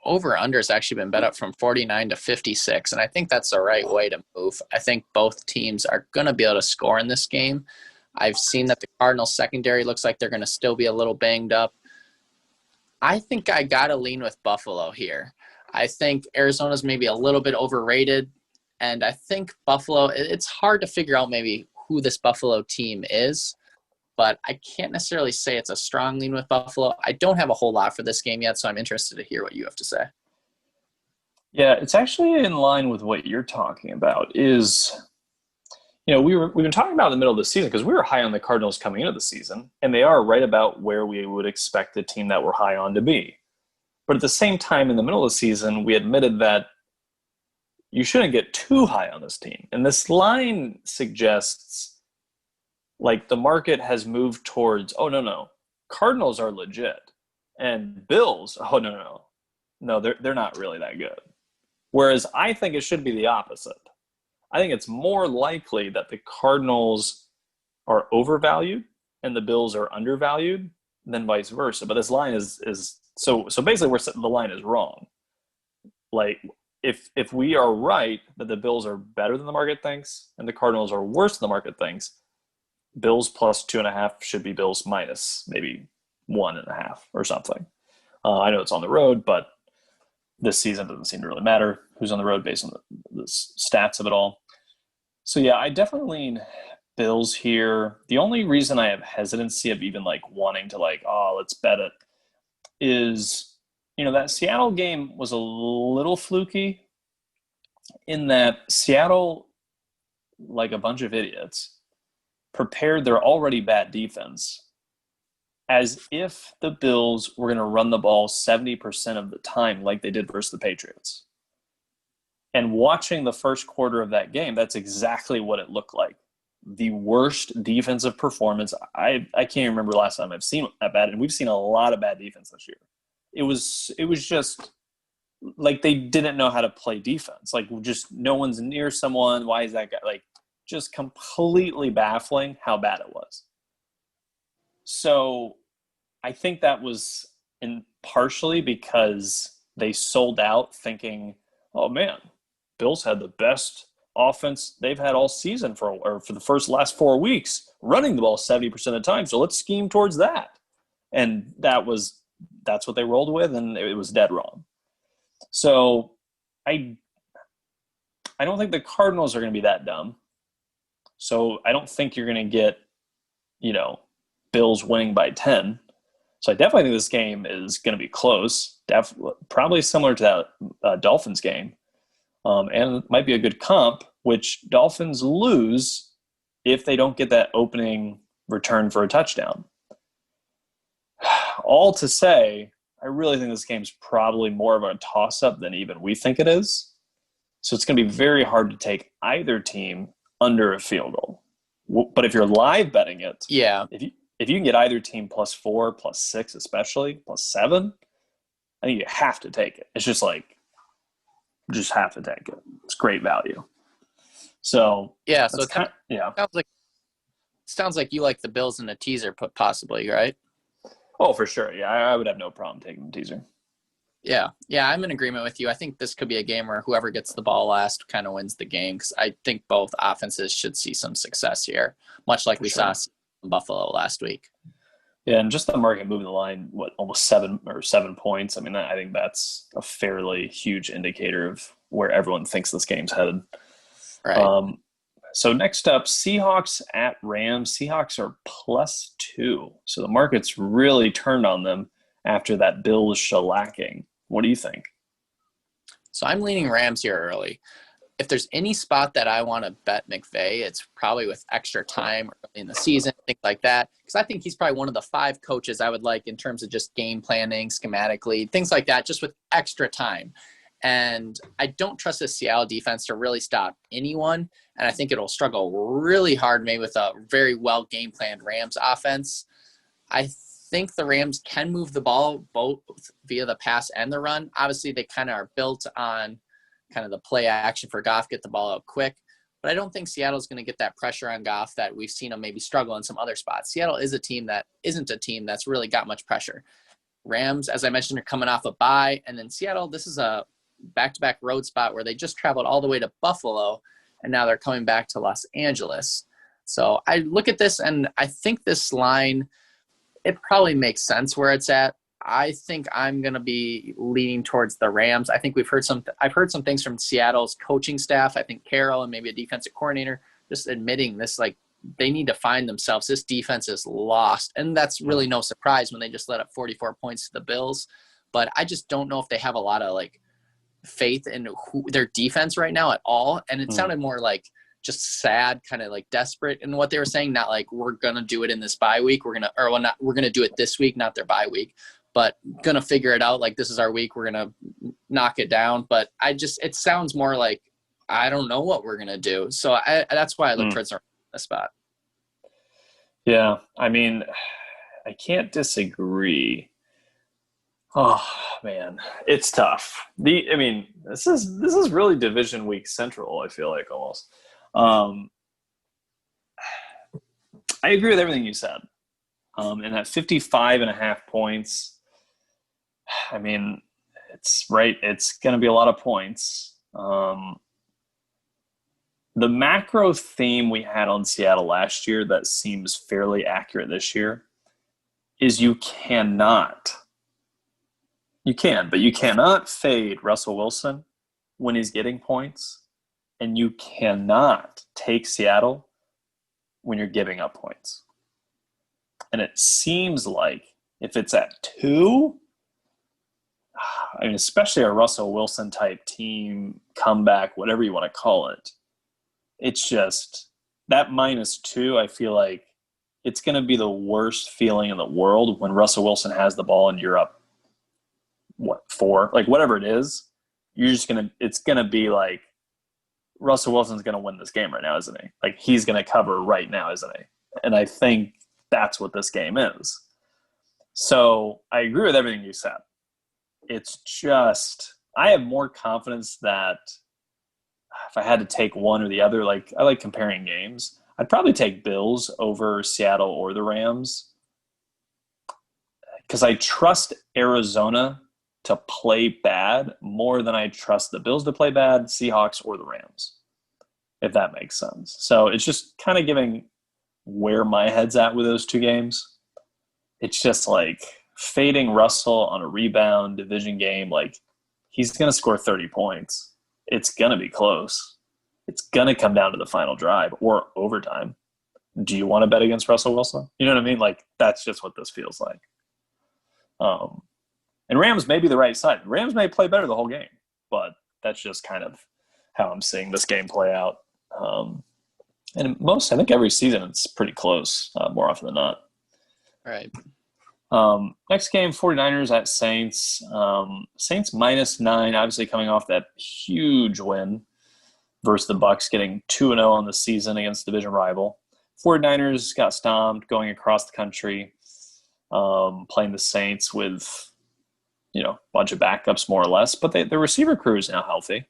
over-under has actually been bet up from 49 to 56, and I think that's the right way to move. I think both teams are going to be able to score in this game. I've seen that the Cardinals secondary looks like they're going to still be a little banged up. I think I got to lean with Buffalo here. I think Arizona's maybe a little bit overrated, and I think Buffalo, it's hard to figure out maybe who this Buffalo team is, but I can't necessarily say it's a strong lean with Buffalo. I don't have a whole lot for this game yet, so I'm interested to hear what you have to say. Yeah, it's actually in line with what you're talking about is, we've been talking about in the middle of the season because we were high on the Cardinals coming into the season, and they are right about where we would expect the team that we're high on to be. But at the same time, in the middle of the season, we admitted that you shouldn't get too high on this team. And this line suggests like the market has moved towards, oh, no, Cardinals are legit. And Bills, oh, no, they're not really that good. Whereas I think it should be the opposite. I think it's more likely that the Cardinals are overvalued and the Bills are undervalued than vice versa. But this line is so basically the line is wrong. Like if we are right that the Bills are better than the market thinks and the Cardinals are worse than the market thinks, Bills plus 2.5 should be Bills minus maybe 1.5 or something. I know it's on the road, but this season doesn't seem to really matter who's on the road based on the stats of it all. So, yeah, I definitely lean Bills here. The only reason I have hesitancy of even like wanting to let's bet it is, that Seattle game was a little fluky in that Seattle, like a bunch of idiots, prepared their already bad defense as if the Bills were going to run the ball 70% of the time like they did versus the Patriots. And watching the first quarter of that game, that's exactly what it looked like. The worst defensive performance. I can't remember the last time I've seen that bad, and we've seen a lot of bad defense this year. It was just like they didn't know how to play defense. Like just no one's near someone. Why is that guy? Like just completely baffling how bad it was. So I think that was partially because they sold out thinking, oh man, Bills had the best offense they've had all season for the last 4 weeks, running the ball 70% of the time. So let's scheme towards that. And that's what they rolled with, and it was dead wrong. So I don't think the Cardinals are going to be that dumb. So I don't think you're going to get, Bills winning by 10. So I definitely think this game is going to be close, probably similar to that Dolphins game. And it might be a good comp, which Dolphins lose if they don't get that opening return for a touchdown. All to say, I really think this game's probably more of a toss-up than even we think it is. So it's going to be very hard to take either team under a field goal. But if you're live betting it, yeah, if you can get either team +4, +6 especially, +7, I think you have to take it. It's just just have to take it. It's great value. So yeah, so it sounds like you like the Bills in a teaser possibly, right? Oh, for sure. Yeah, I would have no problem taking the teaser. Yeah, I'm in agreement with you. I think this could be a game where whoever gets the ball last kind of wins the game because I think both offenses should see some success here, much like we saw in Buffalo last week. Yeah, and just the market moving the line, almost 7 points. I mean, I think that's a fairly huge indicator of where everyone thinks this game's headed. Right. So next up, Seahawks at Rams. Seahawks are +2. So the market's really turned on them after that Bills shellacking. What do you think? So I'm leaning Rams here early. If there's any spot that I want to bet McVay, it's probably with extra time early in the season, things like that. Because I think he's probably one of the 5 coaches I would like in terms of just game planning, schematically, things like that, just with extra time. And I don't trust the Seattle defense to really stop anyone. and I think it'll struggle really hard maybe with a very well game-planned Rams offense. I think the Rams can move the ball both via the pass and the run. Obviously, they kind of are built on kind of the play action for Goff, get the ball out quick. But I don't think Seattle's going to get that pressure on Goff that we've seen him maybe struggle in some other spots. Seattle is a team that isn't a team that's really got much pressure. Rams, as I mentioned, are coming off a bye. And then Seattle, this is a back-to-back road spot where they just traveled all the way to Buffalo, and now they're coming back to Los Angeles. So I look at this, and I think this line, it probably makes sense where it's at. I think I'm going to be leaning towards the Rams. I think I've heard some things from Seattle's coaching staff. I think Carroll and maybe a defensive coordinator just admitting this, like, they need to find themselves. This defense is lost. And that's really no surprise when they just let up 44 points to the Bills. But I just don't know if they have a lot of like faith in their defense right now at all. And it sounded more like just sad, kind of like desperate in what they were saying. Not like, we're going to do it in this bye week. We're going to do it this week, not their bye week, but going to figure it out. Like, this is our week. We're going to knock it down. But it sounds more like, I don't know what we're going to do. So that's why I look towards the spot. Yeah. I mean, I can't disagree. Oh man, it's tough. This is really division week central, I feel like, almost. I agree with everything you said. And at 55.5 points, I mean, it's right. It's going to be a lot of points. The macro theme we had on Seattle last year that seems fairly accurate this year is you cannot fade Russell Wilson when he's getting points, and you cannot take Seattle when you're giving up points. And it seems like if it's at 2, I mean, especially a Russell Wilson type team, comeback, whatever you want to call it, it's just that -2, I feel like it's going to be the worst feeling in the world when Russell Wilson has the ball and you're up, 4? Like, whatever it is, it's going to be like, Russell Wilson's going to win this game right now, isn't he? Like, he's going to cover right now, isn't he? And I think that's what this game is. So I agree with everything you said. It's just, I have more confidence that if I had to take one or the other, like, I like comparing games. I'd probably take Bills over Seattle or the Rams because I trust Arizona to play bad more than I trust the Bills to play bad, Seahawks, or the Rams, if that makes sense. So it's just kind of giving where my head's at with those two games. It's just like fading Russell on a rebound division game. Like, he's going to score 30 points. It's going to be close. It's going to come down to the final drive or overtime. Do you want to bet against Russell Wilson? You know what I mean? Like, that's just what this feels like. And Rams may be the right side. Rams may play better the whole game, but that's just kind of how I'm seeing this game play out. And I think every season it's pretty close, more often than not. Right. Next game, 49ers at Saints. Saints -9, obviously coming off that huge win versus the Bucs, getting 2-0 on the season against division rival. 49ers got stomped going across the country, playing the Saints with, a bunch of backups more or less, but the receiver crew is now healthy.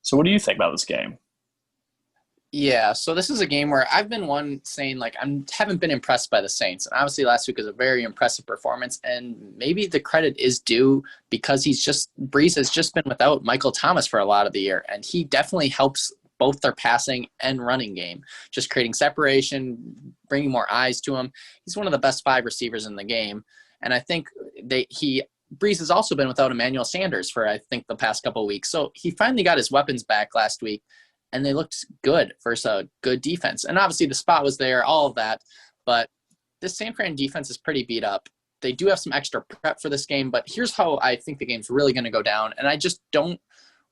So what do you think about this game? Yeah, so this is a game where I've been one saying, like, haven't been impressed by the Saints. And obviously last week was a very impressive performance, and maybe the credit is due because Breeze has just been without Michael Thomas for a lot of the year, and he definitely helps both their passing and running game, just creating separation, bringing more eyes to him. He's one of the best 5 receivers in the game, and I think Breeze has also been without Emmanuel Sanders for, I think, the past couple of weeks. So he finally got his weapons back last week, and they looked good versus a good defense. And obviously the spot was there, all of that. But this San Fran defense is pretty beat up. They do have some extra prep for this game, but here's how I think the game's really going to go down. And I just don't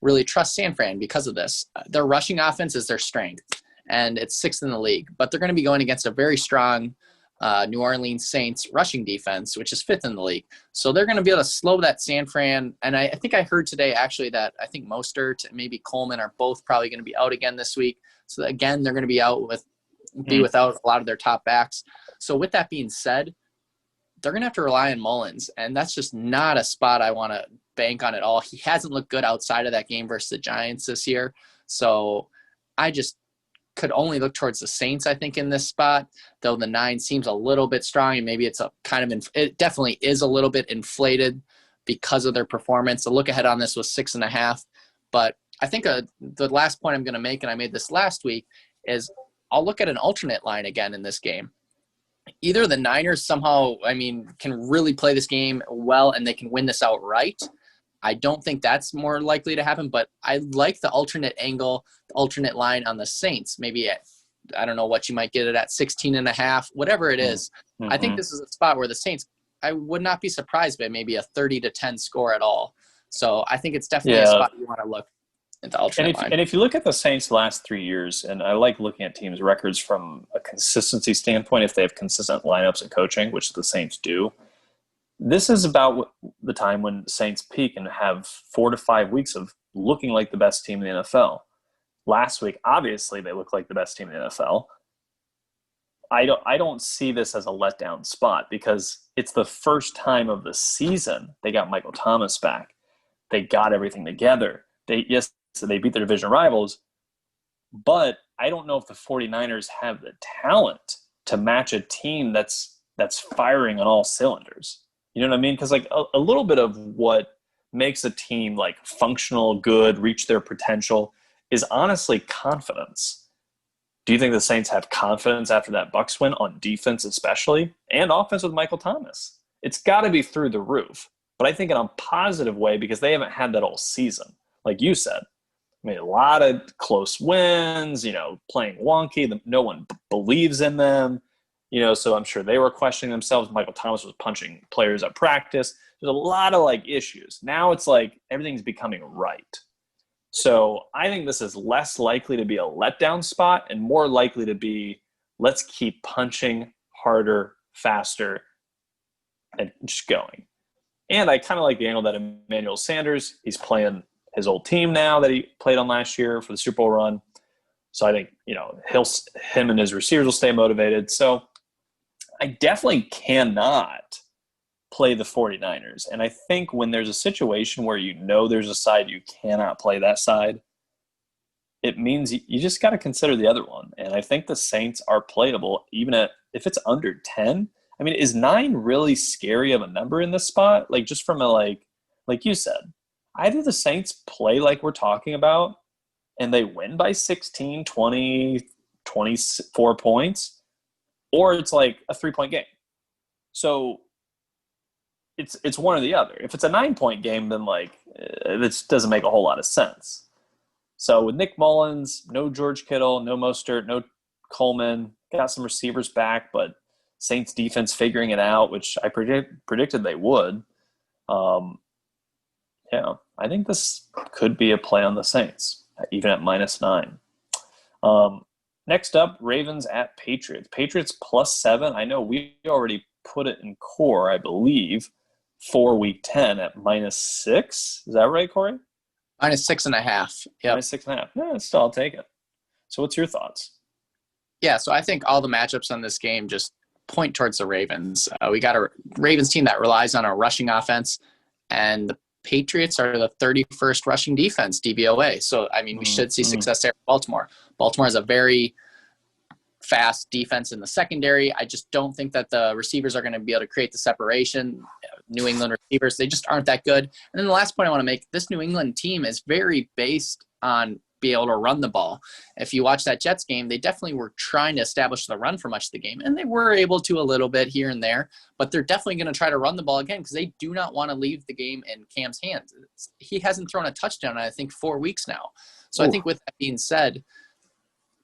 really trust San Fran because of this. Their rushing offense is their strength, and it's 6th in the league. But they're going to be going against a very strong New Orleans Saints rushing defense, which is 5th in the league. So they're going to be able to slow that San Fran. And I think I heard today actually that I think Mostert and maybe Coleman are both probably going to be out again this week. So again, they're going to be without a lot of their top backs. So with that being said, they're going to have to rely on Mullins, and that's just not a spot I want to bank on at all. He hasn't looked good outside of that game versus the Giants this year. So I just could only look towards the Saints, I think, in this spot, though the 9 seems a little bit strong, and maybe it's it definitely is a little bit inflated because of their performance. The look ahead on this was 6.5, but I think the last point I'm going to make, and I made this last week, is I'll look at an alternate line again in this game. Either the Niners somehow, can really play this game well and they can win this outright. I don't think that's more likely to happen, but I like the alternate angle, the alternate line on the Saints, maybe at, I don't know what you might get it at, 16.5, whatever it is. Mm-hmm. I think this is a spot where the Saints, I would not be surprised by maybe a 30-10 score at all. So I think it's definitely a spot you want to look at the alternate line. And if you look at the Saints the last 3 years, and I like looking at teams' records from a consistency standpoint, if they have consistent lineups and coaching, which the Saints do, this is about the time when the Saints peak and have 4 to 5 weeks of looking like the best team in the NFL. Last week, obviously, they look like the best team in the NFL. I don't see this as a letdown spot because it's the first time of the season they got Michael Thomas back. They got everything together. They beat their division rivals, but I don't know if the 49ers have the talent to match a team that's firing on all cylinders. You know what I mean? Because like a little bit of what makes a team like functional, good, reach their potential is honestly confidence. Do you think the Saints have confidence after that Bucs win on defense especially, and offense with Michael Thomas? It's got to be through the roof, but I think in a positive way because they haven't had that all season. Like you said, a lot of close wins, playing wonky. No one believes in them, so I'm sure they were questioning themselves. Michael Thomas was punching players at practice. There's a lot of issues. Now it's like everything's becoming right. So I think this is less likely to be a letdown spot and more likely to be let's keep punching harder, faster, and just going. And I kind of like the angle that Emmanuel Sanders, he's playing his old team now that he played on last year for the Super Bowl run. So I think, him and his receivers will stay motivated. So I definitely cannot play the 49ers. And I think when there's a situation where there's a side you cannot play that side, it means you just got to consider the other one. And I think the Saints are playable even if it's under 10. Is 9 really scary of a number in this spot? Like just from a like you said, either the Saints play like we're talking about and they win by 16, 20, 24 points, or it's like a 3-point game. So it's one or the other. If it's a 9-point game, then this doesn't make a whole lot of sense. So with Nick Mullins, no George Kittle, no Mostert, no Coleman, got some receivers back, but Saints defense figuring it out, which I predicted they would. I think this could be a play on the Saints, even at -9. Next up, Ravens at Patriots. Patriots +7. I know we already put it in core, I believe, for Week 10 at -6. Is that right, Corey? -6.5. Yep. -6.5. Yeah, still, I'll take it. So what's your thoughts? Yeah, so I think all the matchups on this game just point towards the Ravens. We got a Ravens team that relies on a rushing offense, and the Patriots are the 31st rushing defense, DVOA. So, we should see success there in Baltimore. Baltimore has a very fast defense in the secondary. I just don't think that the receivers are going to be able to create the separation. New England receivers, they just aren't that good. And then the last point I want to make, this New England team is very based on be able to run the ball. If you watch that Jets game, they definitely were trying to establish the run for much of the game, and they were able to a little bit here and there, but they're definitely going to try to run the ball again because they do not want to leave the game in Cam's hands. He hasn't thrown a touchdown in, I think, 4 weeks now. So I think with that being said,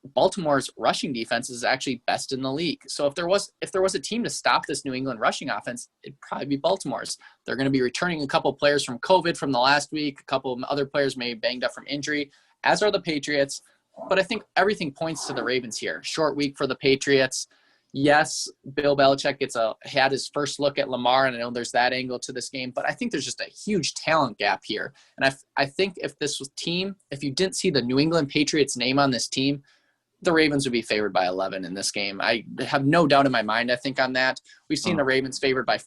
Baltimore's rushing defense is actually best in the league. So if there was a team to stop this New England rushing offense, it'd probably be Baltimore's. They're going to be returning a couple players from COVID from the last week. A couple of other players may be banged up from injury, as are the Patriots. But I think everything points to the Ravens here. Short week for the Patriots. Yes, Bill Belichick had his first look at Lamar, and I know there's that angle to this game, but I think there's just a huge talent gap here. And I think if this was if you didn't see the New England Patriots name on this team, the Ravens would be favored by 11 in this game. I have no doubt in my mind, I think, on that. We've seen the Ravens favored by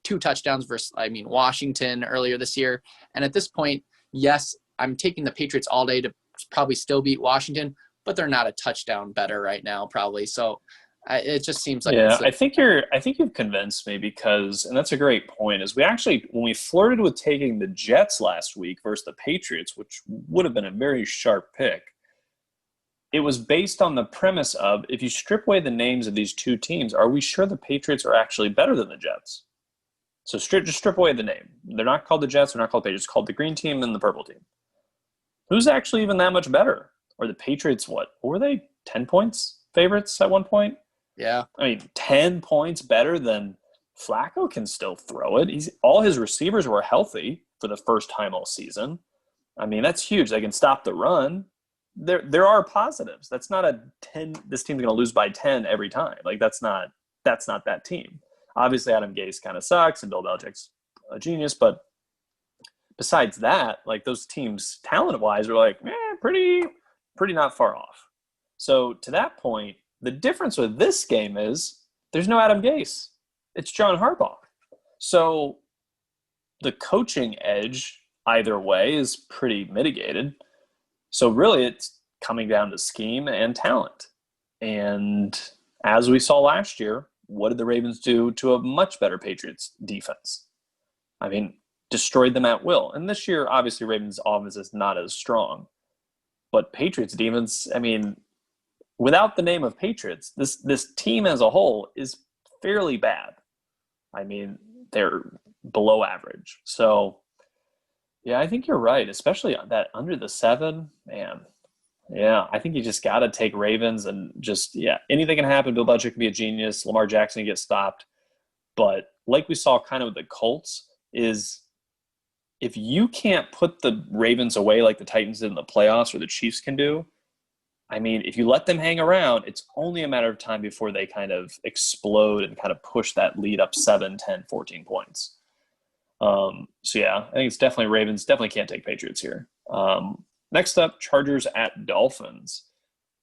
2 touchdowns versus, Washington earlier this year. And at this point, yes, I'm taking the Patriots all day to probably still beat Washington, but they're not a touchdown better right now, probably. So it just seems like I think you've convinced me because, and that's a great point, is we actually, when we flirted with taking the Jets last week versus the Patriots, which would have been a very sharp pick, it was based on the premise of, if you strip away the names of these two teams, are we sure the Patriots are actually better than the Jets? So just strip away the name. They're not called the Jets. They're not called the Patriots. It's called the green team and the purple team. Who's actually even that much better? Or the Patriots, what were they, 10 points favorites at one point? Yeah. 10 points better than Flacco can still throw it. All his receivers were healthy for the first time all season. That's huge. They can stop the run. There are positives. That's not a 10. This team's going to lose by 10 every time. That's not that team. Obviously, Adam Gase kind of sucks, and Bill Belichick's a genius. But besides that, those teams, talent-wise, are pretty not far off. So to that point, the difference with this game is there's no Adam Gase. It's John Harbaugh. So the coaching edge either way is pretty mitigated. So really it's coming down to scheme and talent. And as we saw last year, what did the Ravens do to a much better Patriots defense? Destroyed them at will. And this year, obviously, Ravens' offense is not as strong. But Patriots defense, without the name of Patriots, this team as a whole is fairly bad. They're below average. So, yeah, I think you're right, especially that under the 7, man. Yeah, I think you just got to take Ravens and anything can happen. Bill Belichick can be a genius. Lamar Jackson can get stopped. But like we saw kind of with the Colts is if you can't put the Ravens away like the Titans did in the playoffs or the Chiefs can do, if you let them hang around, it's only a matter of time before they kind of explode and kind of push that lead up 7, 10, 14 points. I think it's definitely Ravens. Definitely can't take Patriots here. Next up, Chargers at Dolphins.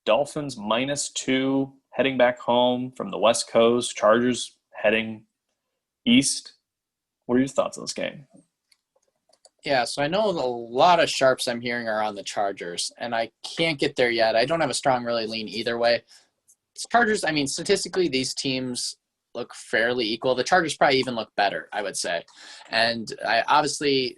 Dolphins -2 heading back home from the West Coast. Chargers heading east. What are your thoughts on this game? Yeah, so I know a lot of sharps I'm hearing are on the Chargers, and I can't get there yet. I don't have a strong really lean either way. Chargers, statistically, these teams look fairly equal. The Chargers probably even look better, I would say. And obviously,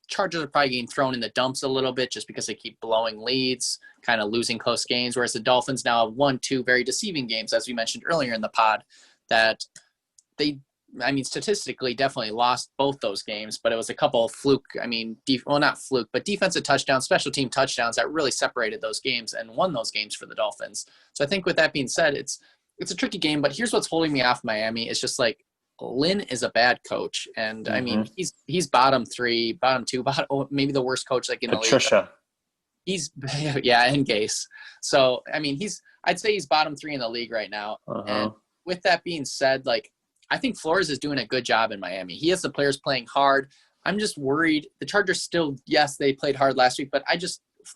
Chargers are probably getting thrown in the dumps a little bit just because they keep blowing leads, kind of losing close games, whereas the Dolphins now have won 2 very deceiving games, as we mentioned earlier in the pod, that they statistically definitely lost both those games, but it was a couple of fluke, not fluke, but defensive touchdowns, special team touchdowns that really separated those games and won those games for the Dolphins. So I think with that being said, it's a tricky game, but here's what's holding me off Miami. It's just Lynn is a bad coach. And he's bottom 3, bottom 2, maybe the worst coach in the league. Patricia. And Gase. So, I'd say he's bottom 3 in the league right now. And with that being said, I think Flores is doing a good job in Miami. He has the players playing hard. I'm just worried. The Chargers still, yes, they played hard last week, but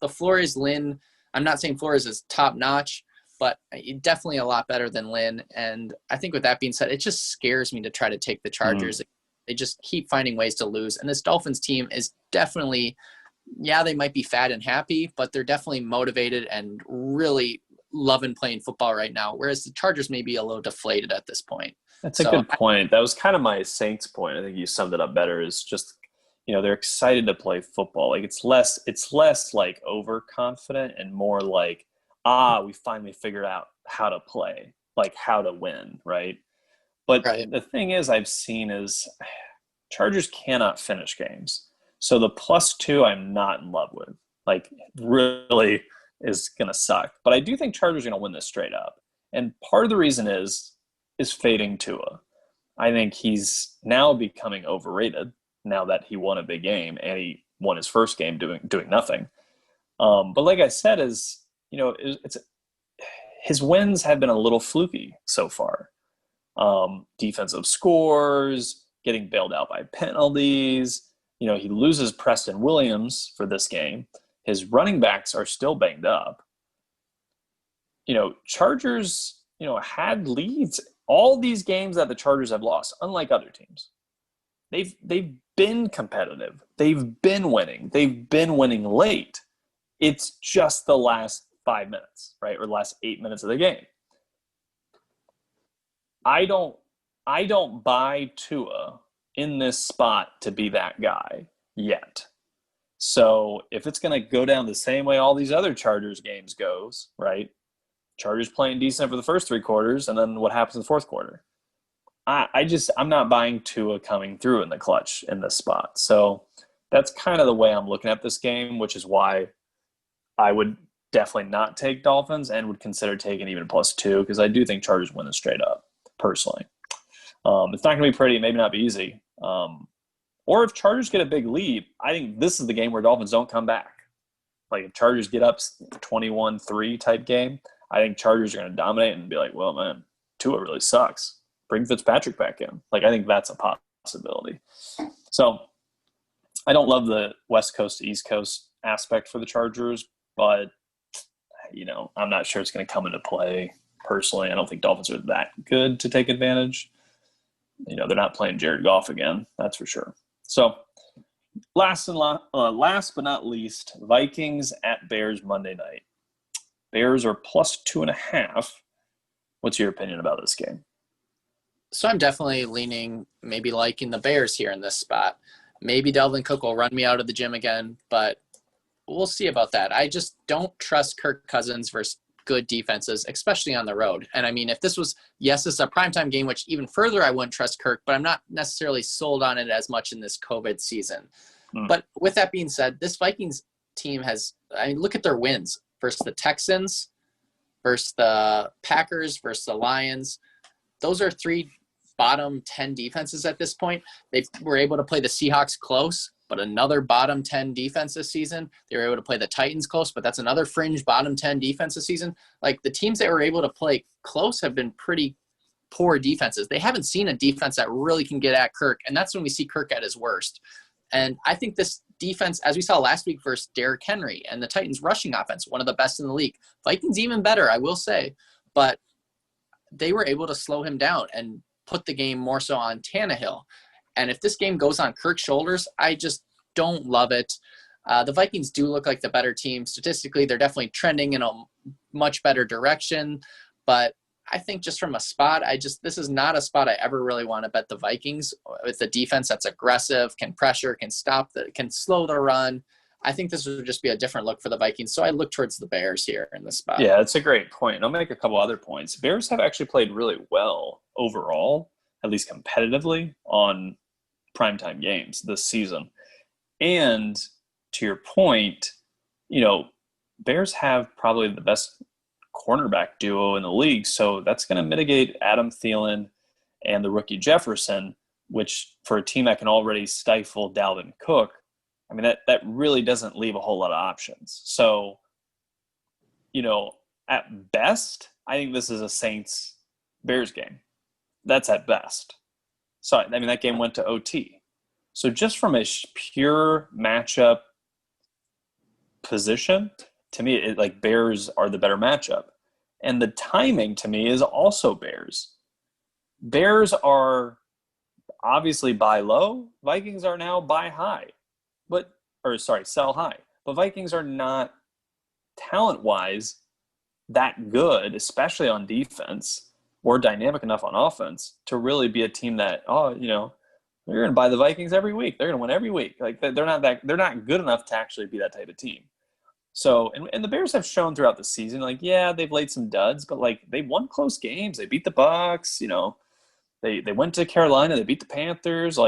the Flores Lynn, I'm not saying Flores is top notch, but definitely a lot better than Lynn. And I think with that being said, it just scares me to try to take the Chargers. They just keep finding ways to lose. And this Dolphins team is definitely, they might be fat and happy, but they're definitely motivated and really loving playing football right now, whereas the Chargers may be a little deflated at this point. That's a good point. That was kind of my Saints point. I think you summed it up better. Is just, they're excited to play football. It's less overconfident and more we finally figured out how to play, how to win, right? But the thing is I've seen is Chargers cannot finish games. So the +2 I'm not in love with. Really is going to suck. But I do think Chargers are going to win this straight up. And part of the reason is fading Tua. I think he's now becoming overrated now that he won a big game and he won his first game doing nothing. But like I said, his wins have been a little fluky so far. Defensive scores, getting bailed out by penalties. He loses Preston Williams for this game. His running backs are still banged up. Chargers, had leads. All these games that the Chargers have lost, unlike other teams, they've been competitive. They've been winning. They've been winning late. It's just the last 5 minutes, right, or the last 8 minutes of the game. I don't buy Tua in this spot to be that guy yet. So if it's going to go down the same way all these other Chargers games goes, right? Chargers playing decent for the first 3 quarters, and then what happens in the fourth quarter? I'm not buying Tua coming through in the clutch in this spot. So that's kind of the way I'm looking at this game, which is why I would definitely not take Dolphins and would consider taking even +2, because I do think Chargers win this straight up, personally. It's not going to be pretty, maybe not be easy. Or if Chargers get a big lead, I think this is the game where Dolphins don't come back. Like if Chargers get up 21-3 type game, I think Chargers are going to dominate and be like, well, man, Tua really sucks. Bring Fitzpatrick back in. Like I think that's a possibility. So I don't love the West Coast to East Coast aspect for the Chargers, but, I'm not sure it's going to come into play personally. I don't think Dolphins are that good to take advantage. They're not playing Jared Goff again, that's for sure. So last but not least, Vikings at Bears Monday night. Bears are +2.5. What's your opinion about this game? So I'm definitely leaning, maybe liking the Bears here in this spot. Maybe Delvin Cook will run me out of the gym again, but we'll see about that. I just don't trust Kirk Cousins versus good defenses, especially on the road. And I mean, if this is a primetime game, which even further I wouldn't trust Kirk, but I'm not necessarily sold on it as much in this COVID season. But with that being said, this Vikings team look at their wins versus the Texans, versus the Packers, versus the Lions. Those are 3 bottom 10 defenses at this point. They were able to play the Seahawks close, but another bottom 10 defense this season. They were able to play the Titans close, but that's another fringe bottom 10 defense this season. Like the teams that were able to play close have been pretty poor defenses. They haven't seen a defense that really can get at Kirk, and that's when we see Kirk at his worst. And I think this defense, as we saw last week versus Derrick Henry and the Titans rushing offense, one of the best in the league. Vikings even better, I will say, but they were able to slow him down and put the game more so on Tannehill. And if this game goes on Kirk's shoulders, I just don't love it. The Vikings do look like the better team. Statistically, they're definitely trending in a much better direction. But I think just from a spot, this is not a spot I ever really want to bet the Vikings with a defense that's aggressive, can pressure, can slow the run. I think this would just be a different look for the Vikings. So I look towards the Bears here in this spot. Yeah, that's a great point. I'll make a couple other points. Bears have actually played really well overall, at least competitively, on primetime games this season. And to your point, Bears have probably the best cornerback duo in the league. So that's going to mitigate Adam Thielen and the rookie Jefferson, which for a team that can already stifle Dalvin Cook, I mean, that really doesn't leave a whole lot of options. So, at best, I think this is a Saints-Bears game. That's at best. So, I mean, that game went to OT. So just from a pure matchup position, to me, Bears are the better matchup. And the timing, to me, is also Bears. Bears are obviously buy low. Vikings are now buy high. Sell high. But Vikings are not talent-wise that good, especially on defense, or dynamic enough on offense to really be a team that, you're going to buy the Vikings every week. They're going to win every week. Like they're not good enough to actually be that type of team. So, and the Bears have shown throughout the season, they've laid some duds, but they won close games. They beat the Bucs, they went to Carolina, they beat the Panthers,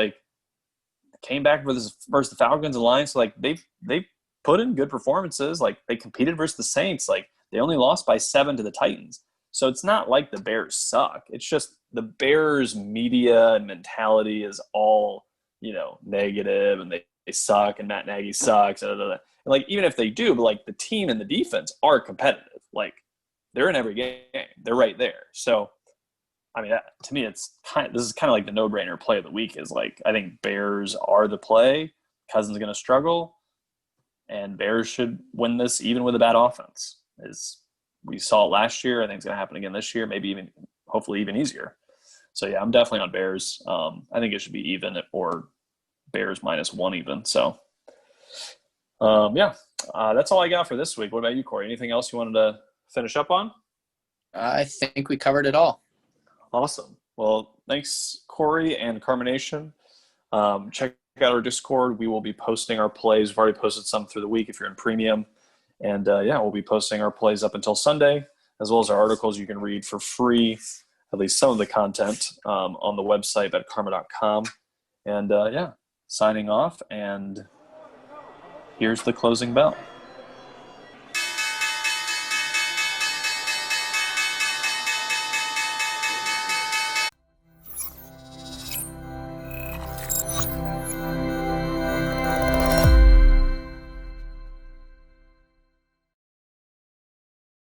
came back versus the Falcons and Lions. So they've put in good performances. They competed versus the Saints. They only lost by 7 to the Titans. So it's not like the Bears suck. It's just the Bears media and mentality is all, negative, and they suck, and Matt Nagy sucks. And even if they do, but the team and the defense are competitive. They're in every game. They're right there. So, I mean, to me, this is kind of like the no-brainer play of the week is I think Bears are the play. Cousins going to struggle, and Bears should win this even with a bad offense is we saw it last year. I think it's going to happen again this year, maybe even, hopefully even easier. So yeah, I'm definitely on Bears. I think it should be even or Bears -1 even. So that's all I got for this week. What about you, Corey? Anything else you wanted to finish up on? I think we covered it all. Awesome. Well, thanks, Corey and Carmination. Check out our Discord. We will be posting our plays. We've already posted some through the week if you're in premium. And we'll be posting our plays up until Sunday, as well as our articles you can read for free, at least some of the content on the website at karma.com. And signing off. And here's the closing bell.